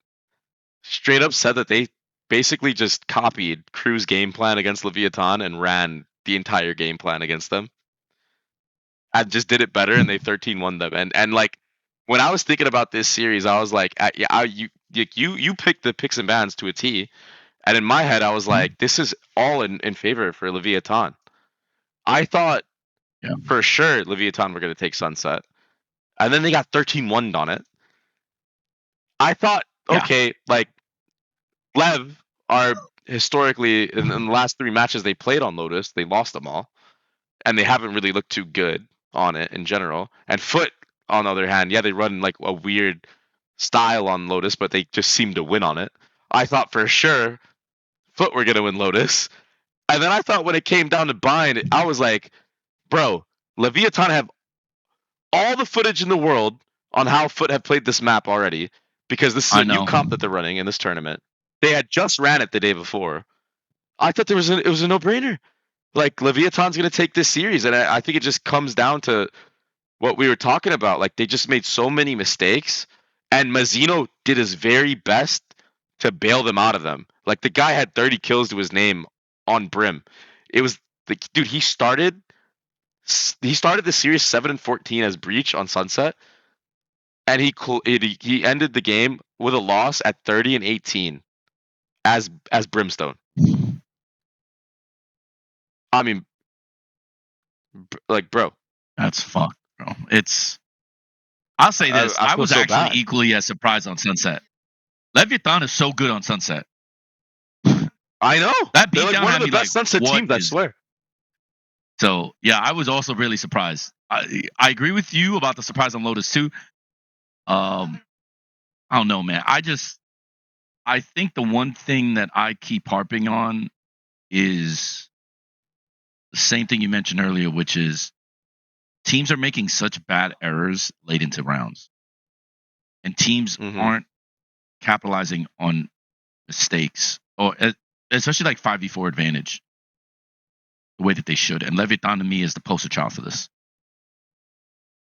straight up said that they basically just copied Crew's game plan against Leviathan and ran the entire game plan against them. I just did it better, and they 13-1 them. And like when I was thinking about this series, I was like, you picked the picks and bans to a T, and in my head, I was like, this is all in favor for Leviathan. I thought Yeah. for sure Leviathan were going to take Sunset, and then they got 13-1 on it. I thought, Yeah. okay, like Lev are historically in the last 3 matches they played on Lotus, they lost them all, and they haven't really looked too good on it in general. And Foot, on the other hand, yeah, they run like a weird style on Lotus, but they just seem to win on it. I thought for sure Foot were gonna win Lotus, and then I thought when it came down to bind, I was like, bro, Leviathan have all the footage in the world on how Foot have played this map already, because this is I a new know. comp that they're running in this tournament. They had just ran it the day before. I thought it was a no-brainer. Like Leviathan's gonna take this series, and I think it just comes down to what we were talking about. Like they just made so many mistakes, and Mazzino did his very best to bail them out of them. Like the guy had 30 kills to his name on Brim. It was the dude. He started the series 7-14 as Breach on Sunset, and he ended the game with a loss at 30-18 as Brimstone. I mean, like bro, That's fucked, bro. I'll say this. I I feel was so actually bad. equally as surprised on Sunset. Leviathan is so good on Sunset. I know That they're like beatdown one of had the me like, best Sunset what teams. I is. swear. So, yeah, I was also really surprised. I agree with you about the surprise on Lotus, too. I don't know, man. I think the one thing that I keep harping on is the same thing you mentioned earlier, which is teams are making such bad errors late into rounds, and teams Hmm. aren't capitalizing on mistakes, or especially like 5v4 advantage the way that they should. And Leviathan to me is the poster child for this.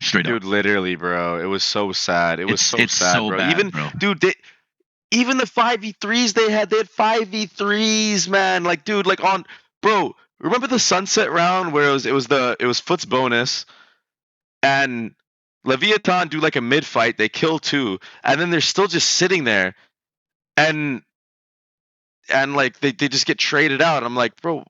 Straight up. Dude, literally, bro. It was so sad. It was so It's sad, so bro. bad, Even bro. dude, even the 5v3s they had 5v3s, man. Like, dude, like on bro, remember the Sunset round where it was Foot's bonus and Leviathan do like a mid fight, they kill two, and then they're still just sitting there and like they just get traded out. I'm like, bro,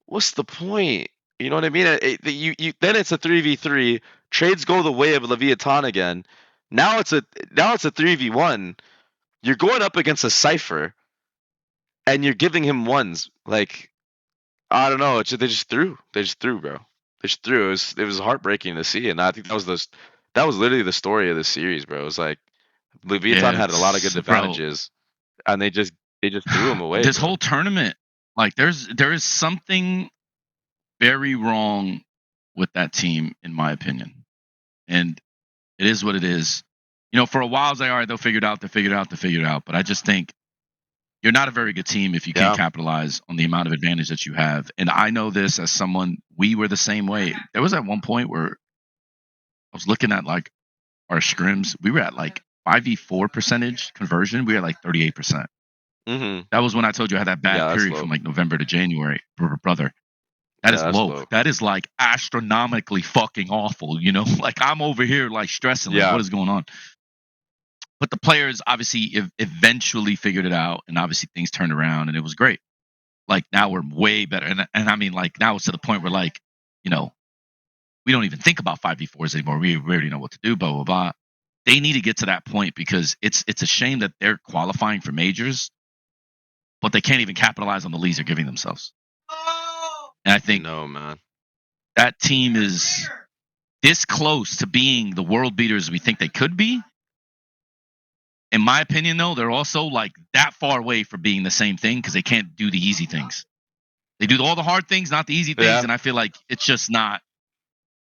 what's the point? You know what I mean? You then it's a 3v3. Trades go the way of Leviathan again. Now it's a 3v1. You're going up against a Cypher, and you're giving him ones. Like I don't know. They just threw. They just threw, bro. They just threw. It was heartbreaking to see, and I think that was literally the story of the series, bro. It was like Leviathan Yeah, had a lot of good it's bro. advantages, and they just threw them away, This bro. whole tournament, like there is something very wrong with that team, in my opinion. And it is what it is. You know, for a while I was like, all right, they'll figure it out, they'll figure it out. But I just think you're not a very good team if you can't Yeah. capitalize on the amount of advantage that you have. And I know this as someone, we were the same way. There was at one point where I was looking at like our scrims, we were at like 5v4 percentage conversion, we were at like 38%. Mhm. That was when I told you I had that bad Yeah, that's period low. from like November to January, brother. That Yeah, is that's low. low. That is like astronomically fucking awful, you know? Like I'm over here like stressing, like Yeah. what is going on? but the players obviously eventually figured it out, and obviously things turned around, and it was great. Like now we're way better, and I mean like now it's to the point where like you know we don't even think about 5v4s anymore. We already know what to do. Blah blah blah. They need to get to that point because it's a shame that they're qualifying for majors, but they can't even capitalize on the leads they're giving themselves. And I think No, man. that team is this close to being the world beaters we think they could be. In my opinion, though, they're also like that far away from being the same thing because they can't do the easy things. They do all the hard things, not the easy things, Yeah. and I feel like it's just not.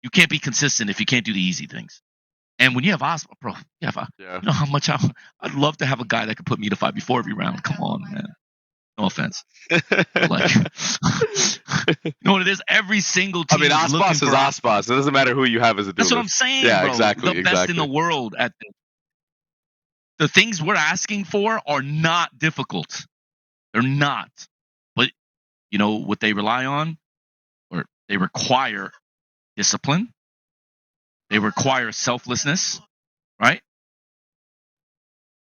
You can't be consistent if you can't do the easy things. And when you have Osmo, bro, yeah, Yeah. you know how much I'd love to have a guy that could put me to 5v4 every round. Come on, man. No offense. Like, you know what it is? Every single I team mean, is looking Ospas for is Ospas. It doesn't matter who you have as a That's what I'm duelist. saying, Yeah, bro. The exactly, best in the exactly. world at the things we're asking for are not difficult. They're not. But you know what they rely on? Or they require discipline. They require selflessness, right?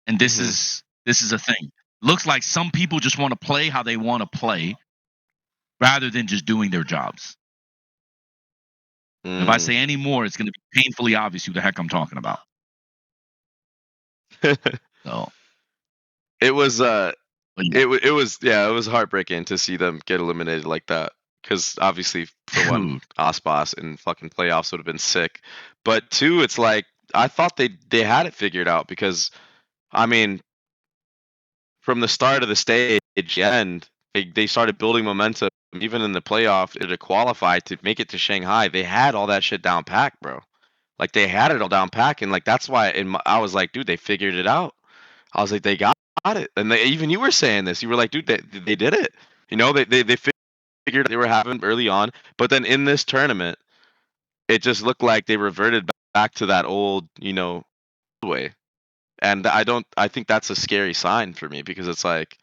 And this Mhm. is a thing. Looks like some people just want to play how they want to play rather than just doing their jobs. If I Mm. say any more, it's going to be painfully obvious who the heck I'm talking about. So, It was but yeah, it was yeah, it was heartbreaking to see them get eliminated like that. Because obviously, for one, dude. Ospas and fucking playoffs would have been sick. But two, it's like I thought they had it figured out because I mean, from the start of the stage, the end, they started building momentum. Even in the playoff, to qualify to make it to Shanghai, they had all that shit down pack, bro. Like they had it all down pack, and like that's why I was like, dude, they figured it out. I was like, they got it, and even you were saying this. You were like, dude, they did it. You know, they figured they were having early on, but then in this tournament, it just looked like they reverted back to that old, way. And I think that's a scary sign for me because it's like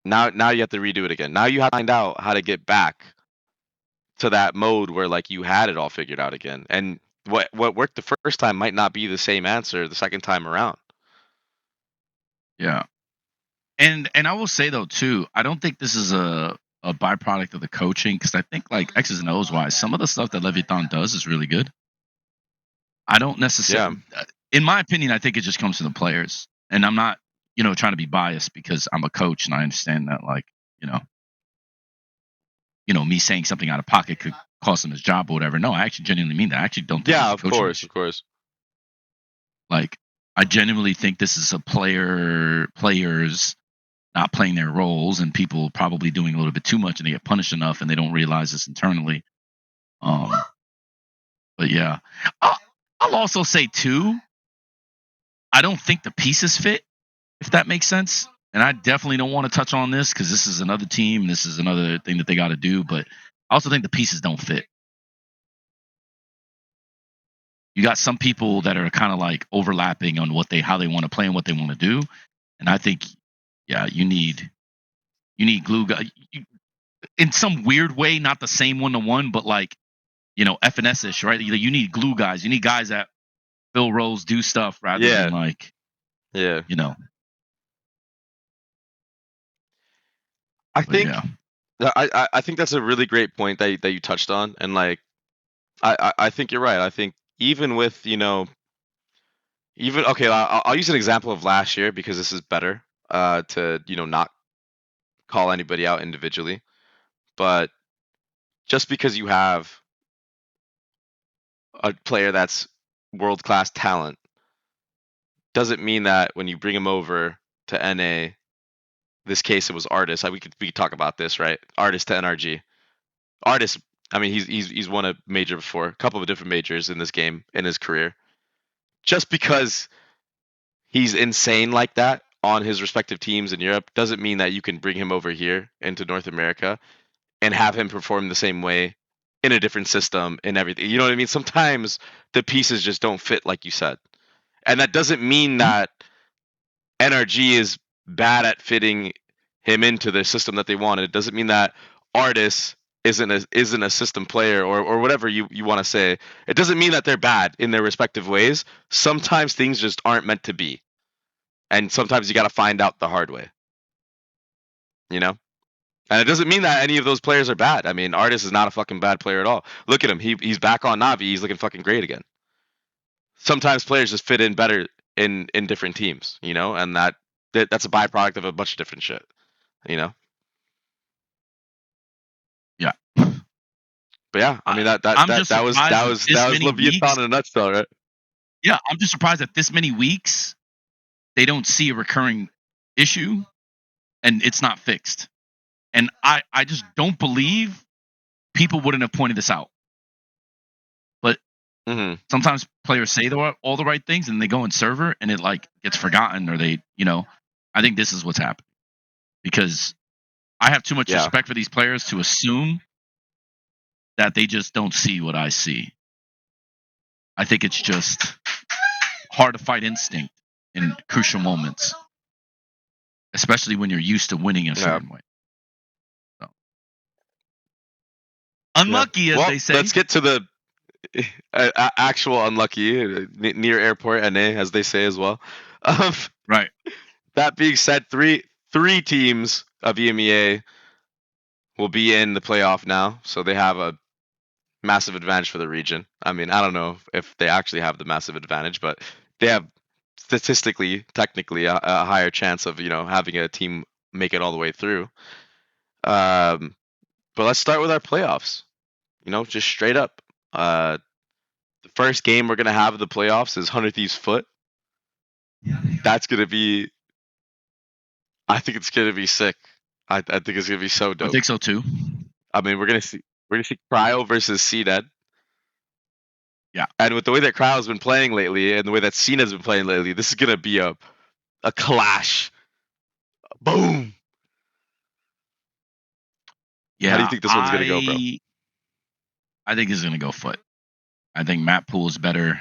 now you have to redo it again. Now you have to find out how to get back to that mode where like you had it all figured out again. And what worked the first time might not be the same answer the second time around. Yeah. And I will say though too, I don't think this is a byproduct of the coaching because I think like X's and O's wise, some of the stuff that Leviatán does is really good. I don't Yeah. necessarily, in my opinion, I think it just comes from the players, and I'm not, trying to be biased because I'm a coach and I understand that like, you know, me saying something out of pocket could cost him his job or whatever. No, I actually genuinely mean that. I actually don't think this Yeah, is a of coaching course, issue. of course. Like, I genuinely think this is a players not playing their roles and people probably doing a little bit too much and they get punished enough and they don't realize this internally. Um, but yeah, I'll, I'll also say too, I don't think the pieces fit, if that makes sense. And I definitely don't want to touch on this because this is another team. This is another thing that they got to do. But I also think the pieces don't fit. You got some people that are kind of like overlapping on how they want to play and what they want to do. And I think, yeah, you need glue guy in some weird way, not the same 1-to-1, but like FNS ish, right? You need glue guys. You need guys that fill roles, do stuff rather than Yeah, like yeah. you know. I But yeah, think I think that's a really great point that you touched on, and like I think you're right. I think even with even okay, I'll use an example of last year because this is better to not call anybody out individually, but just because you have a player that's world class talent doesn't mean that when you bring him over to NA, this case it was Artist. We could talk about this, right? Artist to NRG. Artist. I mean, he's won a major before, a couple of different majors in this game in his career. Just because he's insane like that on his respective teams in Europe doesn't mean that you can bring him over here into North America and have him perform the same way in a different system and everything. You know what I mean? Sometimes the pieces just don't fit, like you said, and that doesn't mean Mhm. that NRG is bad at fitting him into the system that they want. It doesn't mean that artists isn't a system player or whatever you want to say, it doesn't mean that they're bad in their respective ways. Sometimes things just aren't meant to be, and sometimes you got to find out the hard way. You know. And it doesn't mean that any of those players are bad. I mean, Artis is not a fucking bad player at all. Look at him. He's back on Navi. He's looking fucking great again. Sometimes players just fit in better in different teams, you know, and that's a byproduct of a bunch of different shit, you know. Yeah. But yeah, I mean I'm just that was surprised that that was this that was many weeks. Leviatán in a nutshell, right? Yeah, I'm just surprised that this many weeks they don't see a recurring issue and it's not fixed. And I just don't believe people wouldn't have pointed this out. But Mm-hmm. sometimes players say all the right things and they go in server and it like gets forgotten or they, I think this is what's happening because I have too much Yeah. respect for these players to assume that they just don't see what I see. I think it's just hard to fight instinct in crucial moments, especially when you're used to winning a certain way. So. Unlucky, yeah. as Well, they say. let's get to the actual unlucky near airport NA, as they say as well. Right. That being said, three teams of EMEA will be in the playoff now, so they have a massive advantage for the region. I mean, I don't know if they actually have the massive advantage, but they have statistically, technically, a higher chance of having a team make it all the way through. But let's start with our playoffs. Just straight up. The first game we're gonna have of the playoffs is 100 Thieves Foot. That's gonna be. I think it's gonna be sick. I think it's gonna be so dope. I think so too. I mean, we're gonna see Cryo versus CNED. Yeah. And with the way that Cryo's been playing lately, and the way that CNED's been playing lately, this is gonna be a clash. Boom. Yeah. How do you think this one's gonna go, bro? I think it's gonna go Foot. I think map pool is better.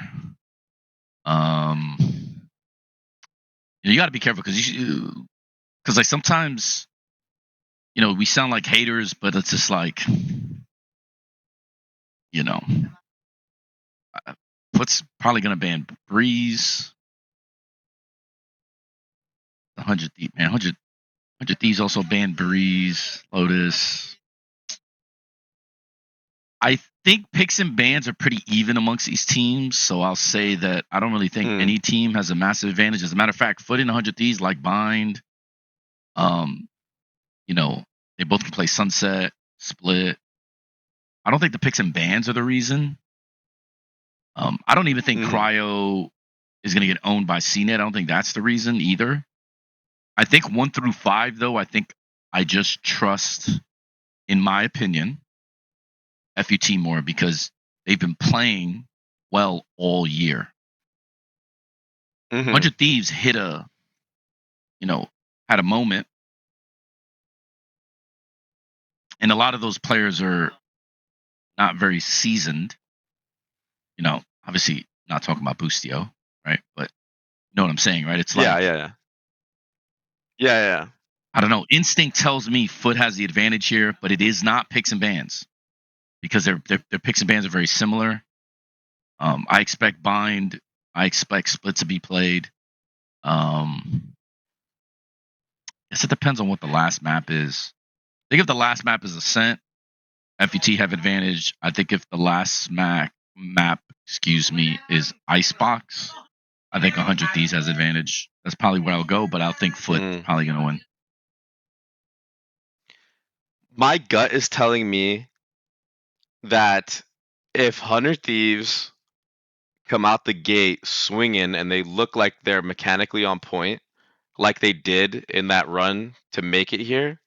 You got to be careful because like sometimes, we sound like haters, but it's just like, Foot's probably gonna ban Breeze. 100 Thieves, man. 100 Thieves also banned Breeze, Lotus. I think picks and bans are pretty even amongst these teams, so I'll say that I don't really think any team has a massive advantage. As a matter of fact, Foot and 100 Thieves like Bind. They both can play Sunset, Split. I don't think the picks and bans are the reason. I don't even think Cryo is going to get owned by CNET. I don't think that's the reason either. I think 1 through 5, though, I think I just trust, in my opinion, FUT more because they've been playing well all year. 100 Thieves had a moment. And a lot of those players are not very seasoned. Obviously not talking about Boostio, right? But you know what I'm saying, right? It's like yeah. I don't know. Instinct tells me Foot has the advantage here, but it is not picks and bans because their picks and bans are very similar. I expect Bind. I expect Split to be played. Guess it depends on what the last map is. I think if the last map is Ascent, FUT have advantage. I think if the last map, is Icebox, I think 100 Thieves has advantage. That's probably where I'll go, but I'll think Foot probably going to win. My gut is telling me that if 100 Thieves come out the gate swinging and they look like they're mechanically on point, like they did in that run to make it here,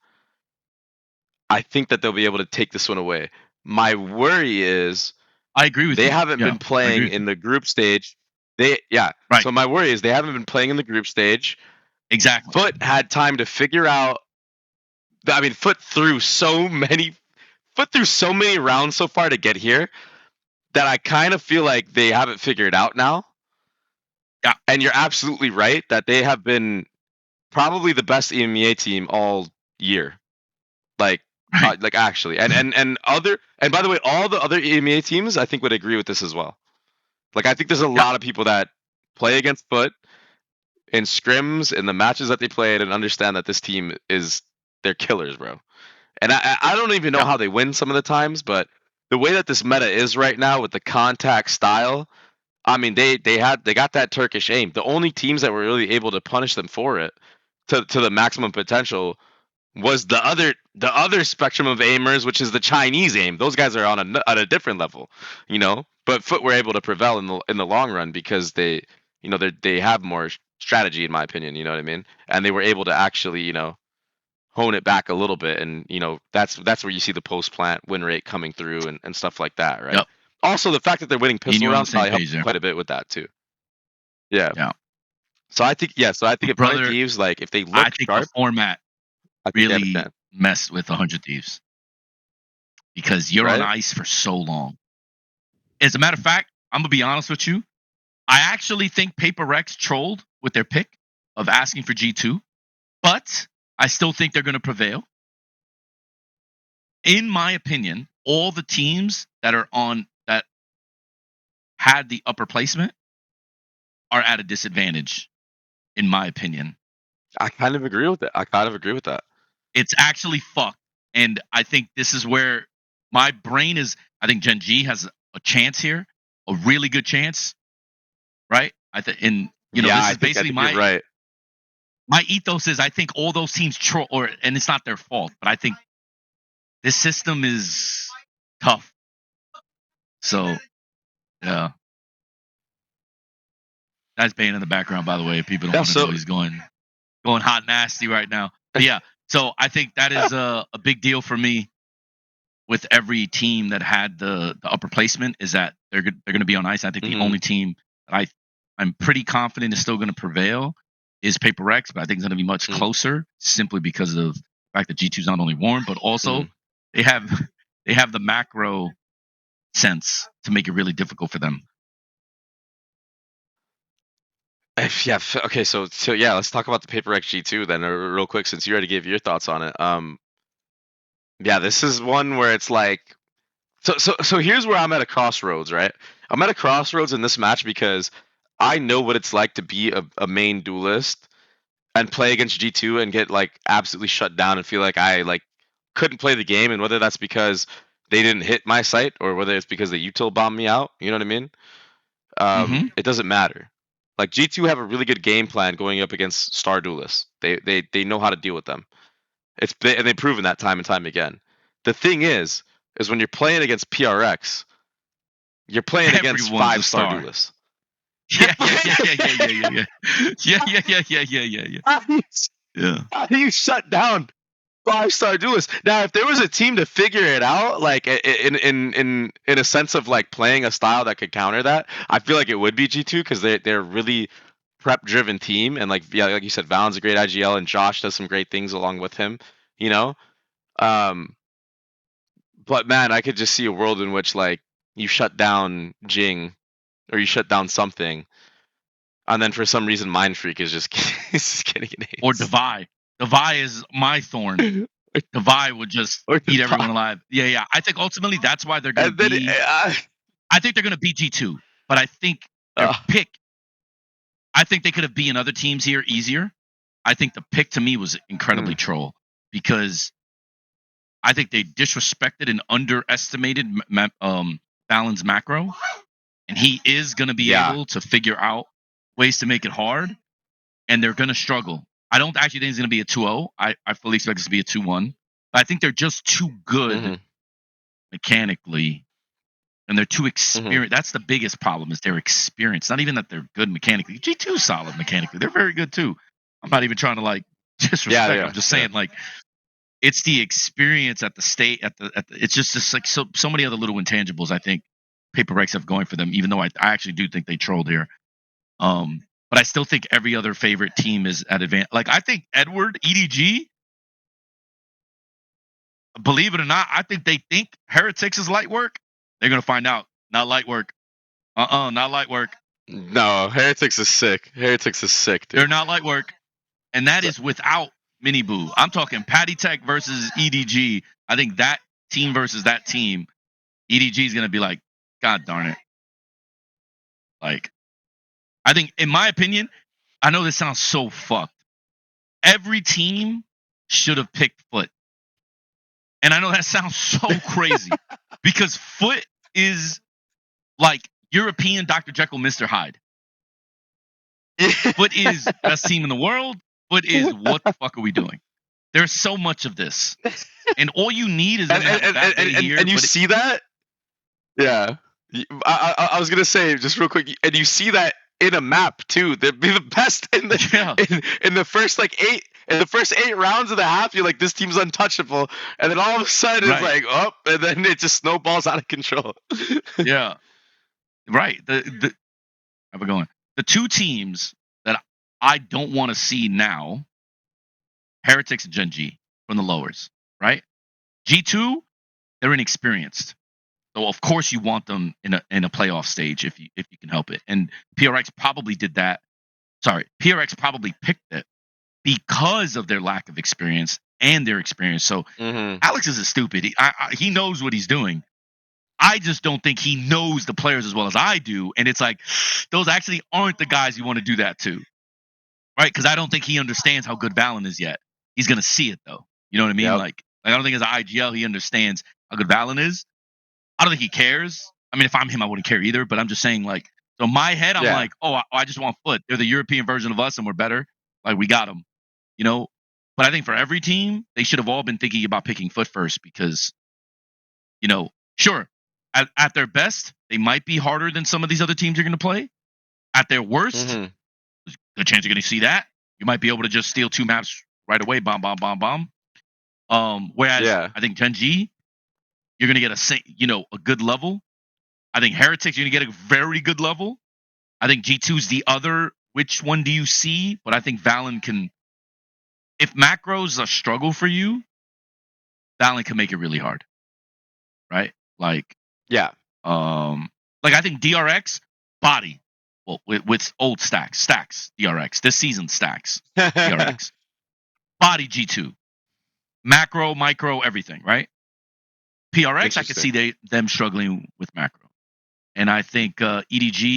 I think that they'll be able to take this one away. My worry is I agree with you. They haven't been playing in the group stage. Right. So my worry is they haven't been playing in the group stage. Exactly. Foot had time to figure out. I mean, Foot threw so many rounds so far to get here that I kind of feel like they haven't figured out now. Yeah. And you're absolutely right that they have been probably the best EMEA team all year. Like Right. Like actually, and by the way, all the other EMEA teams I think would agree with this as well. Like I think there's a Yep. lot of people that play against Foot in scrims in the matches that they played and understand that this team is they're killers, bro. And I don't even know Yep. how they win some of the times, but the way that this meta is right now with the contact style, I mean they got that Turkish aim. The only teams that were really able to punish them for it to the maximum potential was the other spectrum of aimers, which is the Chinese aim. Those guys are on a different level, you know. But Foot were able to prevail in the long run because they have more strategy, in my opinion. You know what I mean? And they were able to actually hone it back a little bit, and that's where you see the post plant win rate coming through and stuff like that, right? Yep. Also, the fact that they're winning Me and pistol you are on the rounds same probably page helped there. quite a bit with that too. Yeah. Yeah. So I think if Hundred Brother, Thieves, like if they I look think the sharp, format I think they have a really chance, messed with 100 Thieves because you're on right? ice for so long. As a matter of fact, I'm gonna be honest with you. I actually think Paper Rex trolled with their pick of asking for G2, but I still think they're gonna prevail. In my opinion, all the teams that had the upper placement are at a disadvantage, in my opinion. I kind of agree with that. It's actually fucked. And I think this is where my brain is. I think Gen.G has a chance here, a really good chance, right? I think, and Yeah, this I is think basically you're right. my ethos is I think all those teams troll, and it's not their fault, but I think this system is tough. So yeah, that's Bane in the background, by the way. If people don't Yeah. want to know, he's going hot and nasty right now. But yeah, so I think that is a big deal for me with every team that had the upper placement is that they're going to be on ice. I think the only team that I'm pretty confident is still going to prevail is Paper Rex, but I think it's going to be much closer simply because of the fact that G2 is not only warm, but also they have the macro sense to make it really difficult for them. Yeah. Okay. So yeah, let's talk about the Paper XG2 then, real quick, since you already gave your thoughts on it. Yeah, this is one where it's like, so here's where I'm at a crossroads, right? I'm at a crossroads in this match because I know what it's like to be a main duelist and play against G2 and get like absolutely shut down and feel like I like couldn't play the game, and whether that's because they didn't hit my site or whether it's because the util bombed me out, you know what I mean? It doesn't matter. Like G2 have a really good game plan going up against star duelists. They know how to deal with them. And they've proven that time and time again. The thing is when you're playing against PRX, you're playing against Everyone's a 5-star star. duelists. Yeah. How do you shut down 5-star duelists? Now, if there was a team to figure it out, like in a sense of like playing a style that could counter that, I feel like it would be G2 because they're really prep driven team, and like you said, Val's a great IGL and Josh does some great things along with him, you know. But man, I could just see a world in which like you shut down Jing or you shut down something, and then for some reason Mind Freak is just getting an ace. Or Devi. Devi is my thorn. Devi would just eat everyone alive. Yeah. I think ultimately that's why they're going to be. I think they're going to beat G2, but I think their pick. I think they could have beaten other teams here easier. I think the pick to me was incredibly troll because I think they disrespected and underestimated Fallon's macro, and he is going to be able to figure out ways to make it hard, and they're going to struggle. I don't actually think it's going to be a 2-0. I fully expect this to be a 2-1. But I think they're just too good mechanically, and they're too experienced. That's the biggest problem is their experience. Not even that they're good mechanically. G2 solid mechanically. They're very good too. I'm not even trying to like disrespect. I'm just saying like it's the experience at the state at the it's just like so many other little intangibles I think Paper Rex have going for them, even though I actually do think they trolled here. But I still think every other favorite team is at advantage. Like I think Edward, EDG, believe it or not, I think they think Heretics is light work. They're gonna find out. Not light work. Not light work. No, Heretics is sick. Heretics is sick, dude. They're not light work. And that is without miniboo. I'm talking Patty Tech versus EDG. I think that team versus that team, EDG is gonna be like, God darn it. Like, I think, in my opinion, I know this sounds so fucked. Every team should have picked Foot. And I know that sounds so crazy because Foot is like European Dr. Jekyll, Mr. Hyde. Foot is best team in the world. Foot is what the fuck are we doing? There's so much of this. And all you need is them to have a bad day here. And you see that? Yeah. I was gonna say just real quick, and you see that in a map too. They'd be the best in the first first 8 rounds of the half. You're like, this team's untouchable, and then all of a sudden it's like, oh, and then it just snowballs out of control. Yeah, right. How we going? The two teams that I don't want to see now, Heretics and Gen.G from the lowers, right? G2, they're inexperienced. So of course you want them in a playoff stage if you can help it. And PRX probably did that. Sorry, PRX probably picked it because of their lack of experience and their experience. So Alex isn't stupid. He knows what he's doing. I just don't think he knows the players as well as I do. And it's like, those actually aren't the guys you want to do that to. Right? Because I don't think he understands how good Valorant is yet. He's going to see it, though. You know what I mean? Yep. Like, I don't think as an IGL he understands how good Valorant is. I don't think he cares. I mean, if I'm him, I wouldn't care either. But I'm just saying, like, so in my head, I'm like, oh, I just want Foot. They're the European version of us, and we're better. Like, we got them. You know? But I think for every team, they should have all been thinking about picking Foot first because, you know, sure, at their best, they might be harder than some of these other teams you're going to play. At their worst, there's a good chance you're going to see that. You might be able to just steal 2 maps right away, bomb, bomb, bomb, bomb. Whereas I think Gen.G, you're going to get a good level. I think Heretics, you're going to get a very good level. I think G2's the other. Which one do you see? But I think Valen can. If macro's a struggle for you, Valen can make it really hard. Right? Like, I think DRX, body. Well, with old stax, DRX. This season, stax, DRX. Body G2. Macro, micro, everything, right? PRX, I could see them struggling with macro. And I think EDG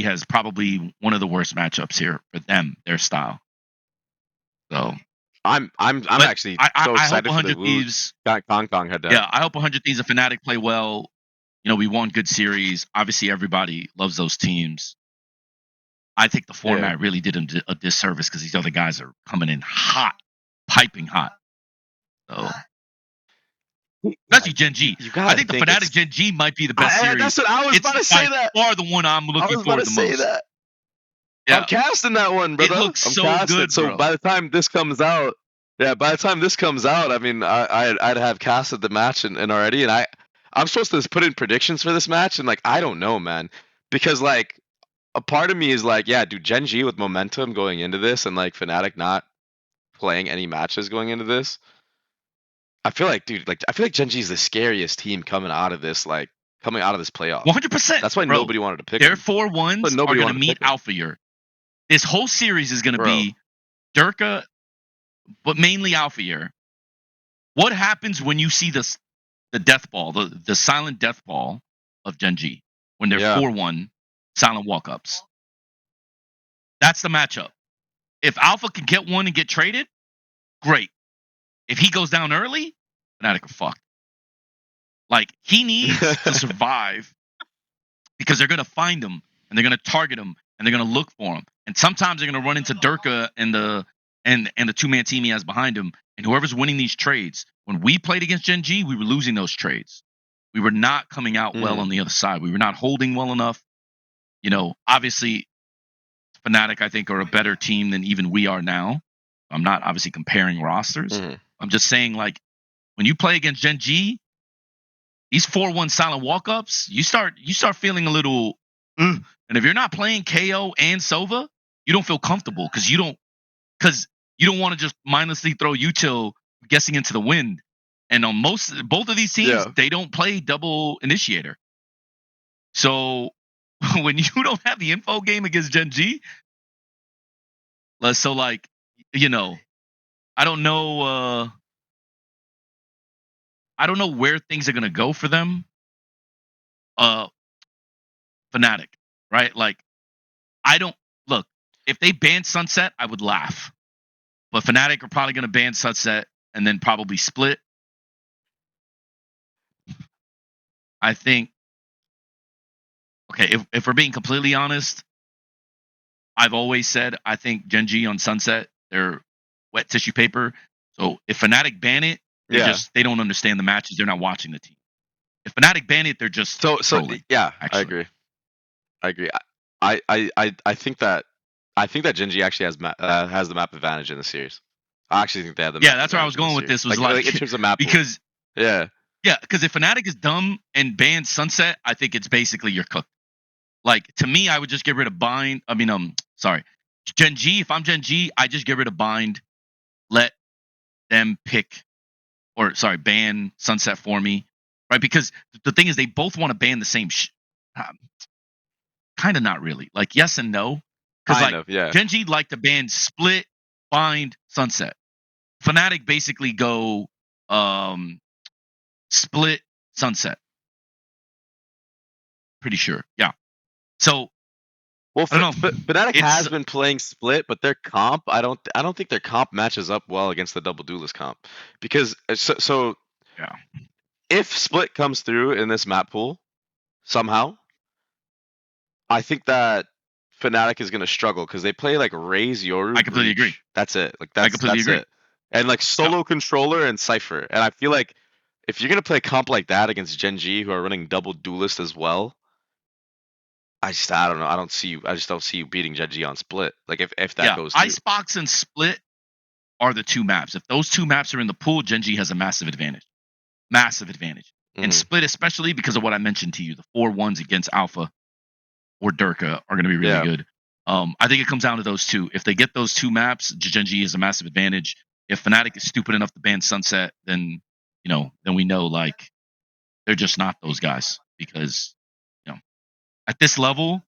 has probably one of the worst matchups here for them, their style. So I'm actually so excited for the Thieves. Kong head down. Yeah, I hope 100 Thieves and FNATIC play well. You know, we won good series. Obviously, everybody loves those teams. I think the format really did them a disservice because these other guys are coming in hot, piping hot. So, especially Gen.G. I think the FNATIC Gen.G might be the best series. That's what I was about to say. That far the one I'm looking forward the most. That. Yeah. I'm casting that one, brother. It looks so good. So by the time this comes out, I mean, I'd have casted the match and already, and I'm supposed to put in predictions for this match, and like I don't know, man, because like a part of me is like, yeah, dude, Gen.G with momentum going into this, and like FNATIC not playing any matches going into this. I feel like, dude, Gen.G is the scariest team coming out of this playoff. 100%. That's why nobody wanted to pick their them. 4-1s are going to meet Alpha Year. This whole series is going to be Durka, but mainly Alpha Year. What happens when you see the death ball, the silent death ball of Gen.G when they're 4-1 silent walk-ups? That's the matchup. If Alpha can get one and get traded, great. If he goes down early, FNATIC are fucked. Like, he needs to survive because they're going to find him and they're going to target him and they're going to look for him. And sometimes they're going to run into Durka and the 2-man team he has behind him. And whoever's winning these trades, when we played against Gen.G, we were losing those trades. We were not coming out well on the other side. We were not holding well enough. You know, obviously, FNATIC, I think, are a better team than even we are now. I'm not obviously comparing rosters. I'm just saying, like, when you play against Gen.G, these 4-1 silent walk-ups, you start feeling a little, and if you're not playing KO and Sova, you don't feel comfortable because you don't want to just mindlessly throw util guessing into the wind. And on both of these teams, they don't play double initiator. So when you don't have the info game against Gen.G, so like, you know, I don't know. I don't know where things are gonna go for them. FNATIC, right? Like, I don't look. If they ban Sunset, I would laugh. But FNATIC are probably gonna ban Sunset and then probably split. I think. Okay, if we're being completely honest, I've always said I think Gen.G on Sunset, they're wet tissue paper. So if FNATIC ban it, Yeah. they don't understand the matches. They're not watching the team. If FNATIC ban it, they're just So trolling. yeah, Actually, I agree. I think that Gen.G actually has the map advantage in the series. I actually think they have the yeah, map that's where I advantage was in the going with series. this. Was Like in terms of map pool. because Yeah. yeah, because if FNATIC is dumb and bans Sunset, I think it's basically you're cooked. Like, to me, I would just get rid of bind. I mean, sorry, Gen.G. If I'm Gen.G, I just get rid of bind. Let them pick, or sorry, ban Sunset for me, right? Because the thing is, they both want to ban the same. Kind of not really. Like, yes and no. Because Kind like of, yeah. Gen.G like to ban split, bind, Sunset. FNATIC basically go split, Sunset. Pretty sure, yeah. So Well, I don't know. Fnatic It's has been playing split, but their comp, I don't think their comp matches up well against the double duelist comp, because so yeah. if split comes through in this map pool somehow, I think that Fnatic is gonna struggle because they play like Raze, Yoru, I completely agree. Breach. That's it. Like I completely that's agree. it. And like Yeah. solo controller and Cypher. And I feel like if you're gonna play a comp like that against Gen.G, who are running double duelist as well, I don't know. I just don't see you beating Gen.G on split. Like if that Yeah. goes through. Icebox and Split are the two maps. If those two maps are in the pool, Gen.G has a massive advantage. Massive advantage. And Mhm. Split, especially because of what I mentioned to you, the 4-1s against Alpha or Durka are going to be really Yeah. good. I think it comes down to those two. If they get those two maps, Gen.G is a massive advantage. If FNATIC is stupid enough to ban Sunset, then then we know like they're just not those guys, because at this level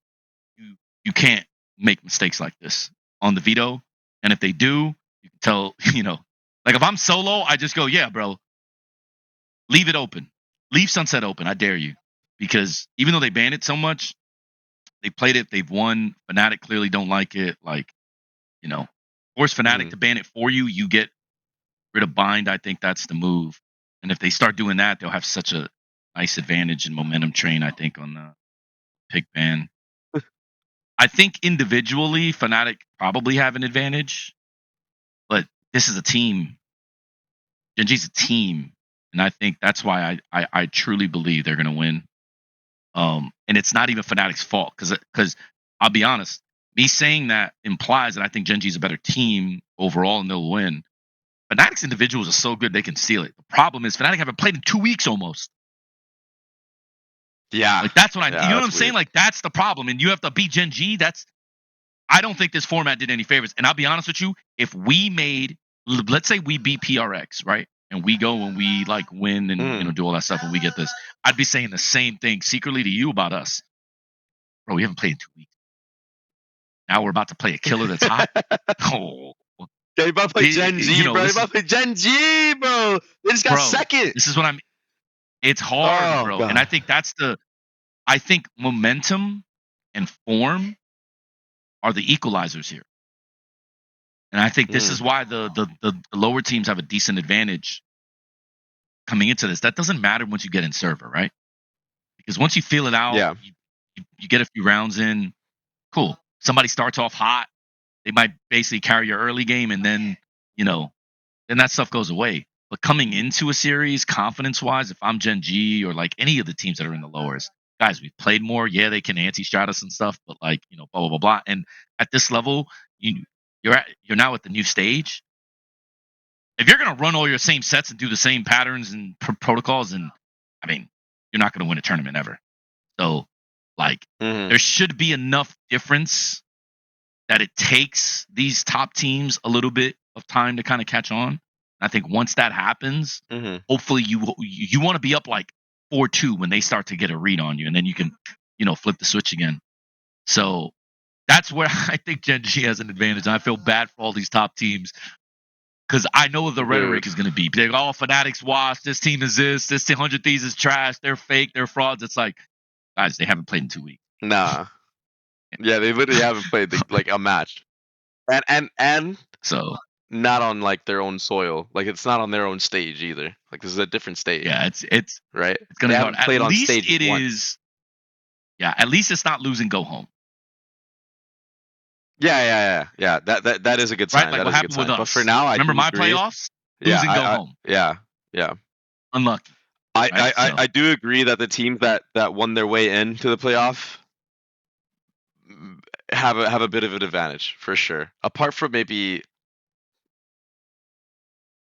you can't make mistakes like this on the veto. And if they do, you can tell, like if I'm solo, I just go, yeah, bro, leave it open. Leave Sunset open. I dare you. Because even though they banned it so much, they played it, they've won. FNATIC clearly don't like it. Like, force FNATIC Mhm. to ban it for you, you get rid of bind. I think that's the move. And if they start doing that, they'll have such a nice advantage and momentum train, I think, on the pick ban. I think individually, FNATIC probably have an advantage, but this is a team. Gen.G's a team, and I think that's why I truly believe they're going to win. And it's not even FNATIC's fault, because I'll be honest, me saying that implies that I think Gen.G's a better team overall and they'll win. FNATIC's individuals are so good they can steal it. The problem is FNATIC haven't played in 2 weeks almost. Yeah. Like, that's what you know what That's I'm saying? weird. Like, that's the problem. And you have to beat Gen.G. I don't think this format did any favors. And I'll be honest with you, if we made, let's say we beat PRX, right? And we go and we like win and Mhm. do all that stuff and we get this, I'd be saying the same thing secretly to you about us. Bro, we haven't played in 2 weeks. Now we're about to play a killer that's hot. Oh, They about to play Gen.G, bro. They this about is, to play Gen.G, bro. They just got bro, second. this is what I'm, it's hard, Oh bro. And I god. think I think momentum and form are the equalizers here. And I think this is Mm. why the lower teams have a decent advantage coming into this. That doesn't matter once you get in server, right? Because once you feel it out, Yeah. you get a few rounds in, cool. Somebody starts off hot, they might basically carry your early game, and then then that stuff goes away. But coming into a series, confidence wise, if I'm Gen.G or like any of the teams that are in the lowers, guys, we've played more. Yeah, they can anti-stratus and stuff, but like blah blah blah blah. And at this level, you're now at the new stage. If you're gonna run all your same sets and do the same patterns and protocols, and I mean, you're not gonna win a tournament ever. So, like, Mhm. there should be enough difference that it takes these top teams a little bit of time to kind of catch on. I think once that happens, Mhm. hopefully you want to be up like 4-2 when they start to get a read on you, and then you can flip the switch again. So that's where I think Gen.G has an advantage. And I feel bad for all these top teams because I know what the rhetoric is going to be. They're all Fanatics wash. This team is this. This 100 Thieves is trash. They're fake. They're frauds. It's like, guys, they haven't played in 2 weeks. Nah. Yeah, they literally haven't played like a match, and So not on like their own soil. Like it's not on their own stage either. Like this is a different stage. yeah, it's right. going to be hard. Haven't played At on least stage it once. is. Yeah, at least it's not lose and go home. Yeah. That is a good sign. Right, like that what is a happened good sign. with us. But for now, I remember do my agree. playoffs, lose and go home. Yeah. Unlucky. I do agree that the teams that won their way into the playoff have a bit of an advantage for sure. Apart from maybe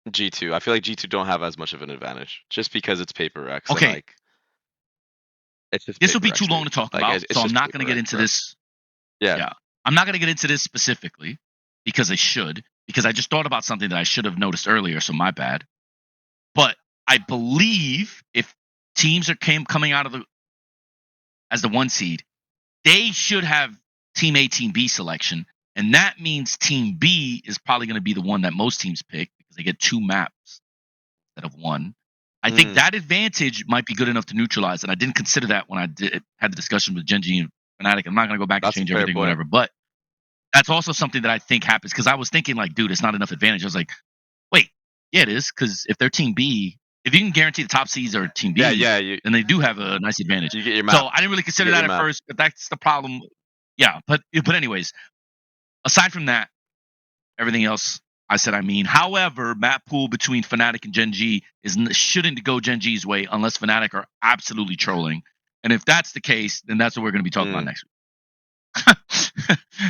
G2, I feel like G2 don't have as much of an advantage just because it's paper X. Okay. And like, it's just this will be Paper too X, long dude. to talk Like, about, it's so I'm just not going to Paper get X, into bro. this. Yeah. I'm not going to get into this specifically because I should, because I just thought about something that I should have noticed earlier, so my bad. But I believe if teams are coming out of as the 1 seed, they should have Team A, Team B selection, and that means Team B is probably going to be the one that most teams pick because they get 2 maps instead of 1. I think that advantage might be good enough to neutralize, and I didn't consider that when I had the discussion with Gen.G and FNATIC. I'm not going to go back and change everything, whatever, but that's also something that I think happens because I was thinking like, dude, it's not enough advantage. I was like, wait, yeah, it is, because if they're Team B, if you can guarantee the top seeds are Team B, then they do have a nice advantage. You get your map. So I didn't really consider that at first, but that's the problem. Yeah, but anyways, aside from that, everything else I said I mean. However, map pool between FNATIC and Gen.G shouldn't go Gen.G's way unless FNATIC are absolutely trolling. And if that's the case, then that's what we're going to be talking about next week.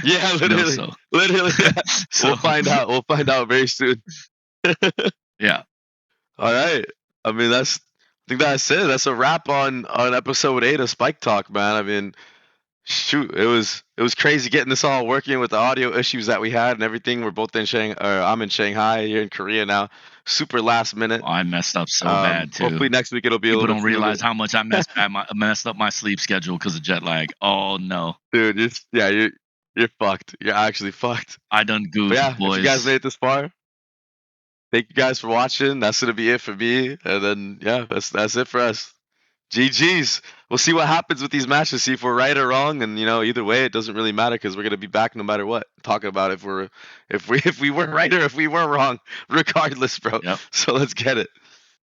Yeah, literally. Literally. Yeah. So, We'll find out. We'll find out very soon. Yeah. All right. I mean, I think that's it. That's a wrap on episode 8 of SpikeTalk, man. I mean, shoot, it was crazy getting this all working with the audio issues that we had and everything. We're both in Shanghai. I'm in Shanghai. You're in Korea now. Super last minute. I messed up so bad too. Hopefully next week it'll be People a little don't bit realize how much I messed up my sleep schedule because of jet lag. Oh no, dude. You're fucked. You're actually fucked. I done goofed, But yeah, boys. if you guys made it this far, thank you guys for watching. That's gonna be it for me. And then yeah, that's it for us. GG's. We'll see what happens with these matches. See if we're right or wrong. And either way, it doesn't really matter because we're gonna be back no matter what. Talking about if we were right or if we were wrong, regardless, bro. Yep. So let's get it.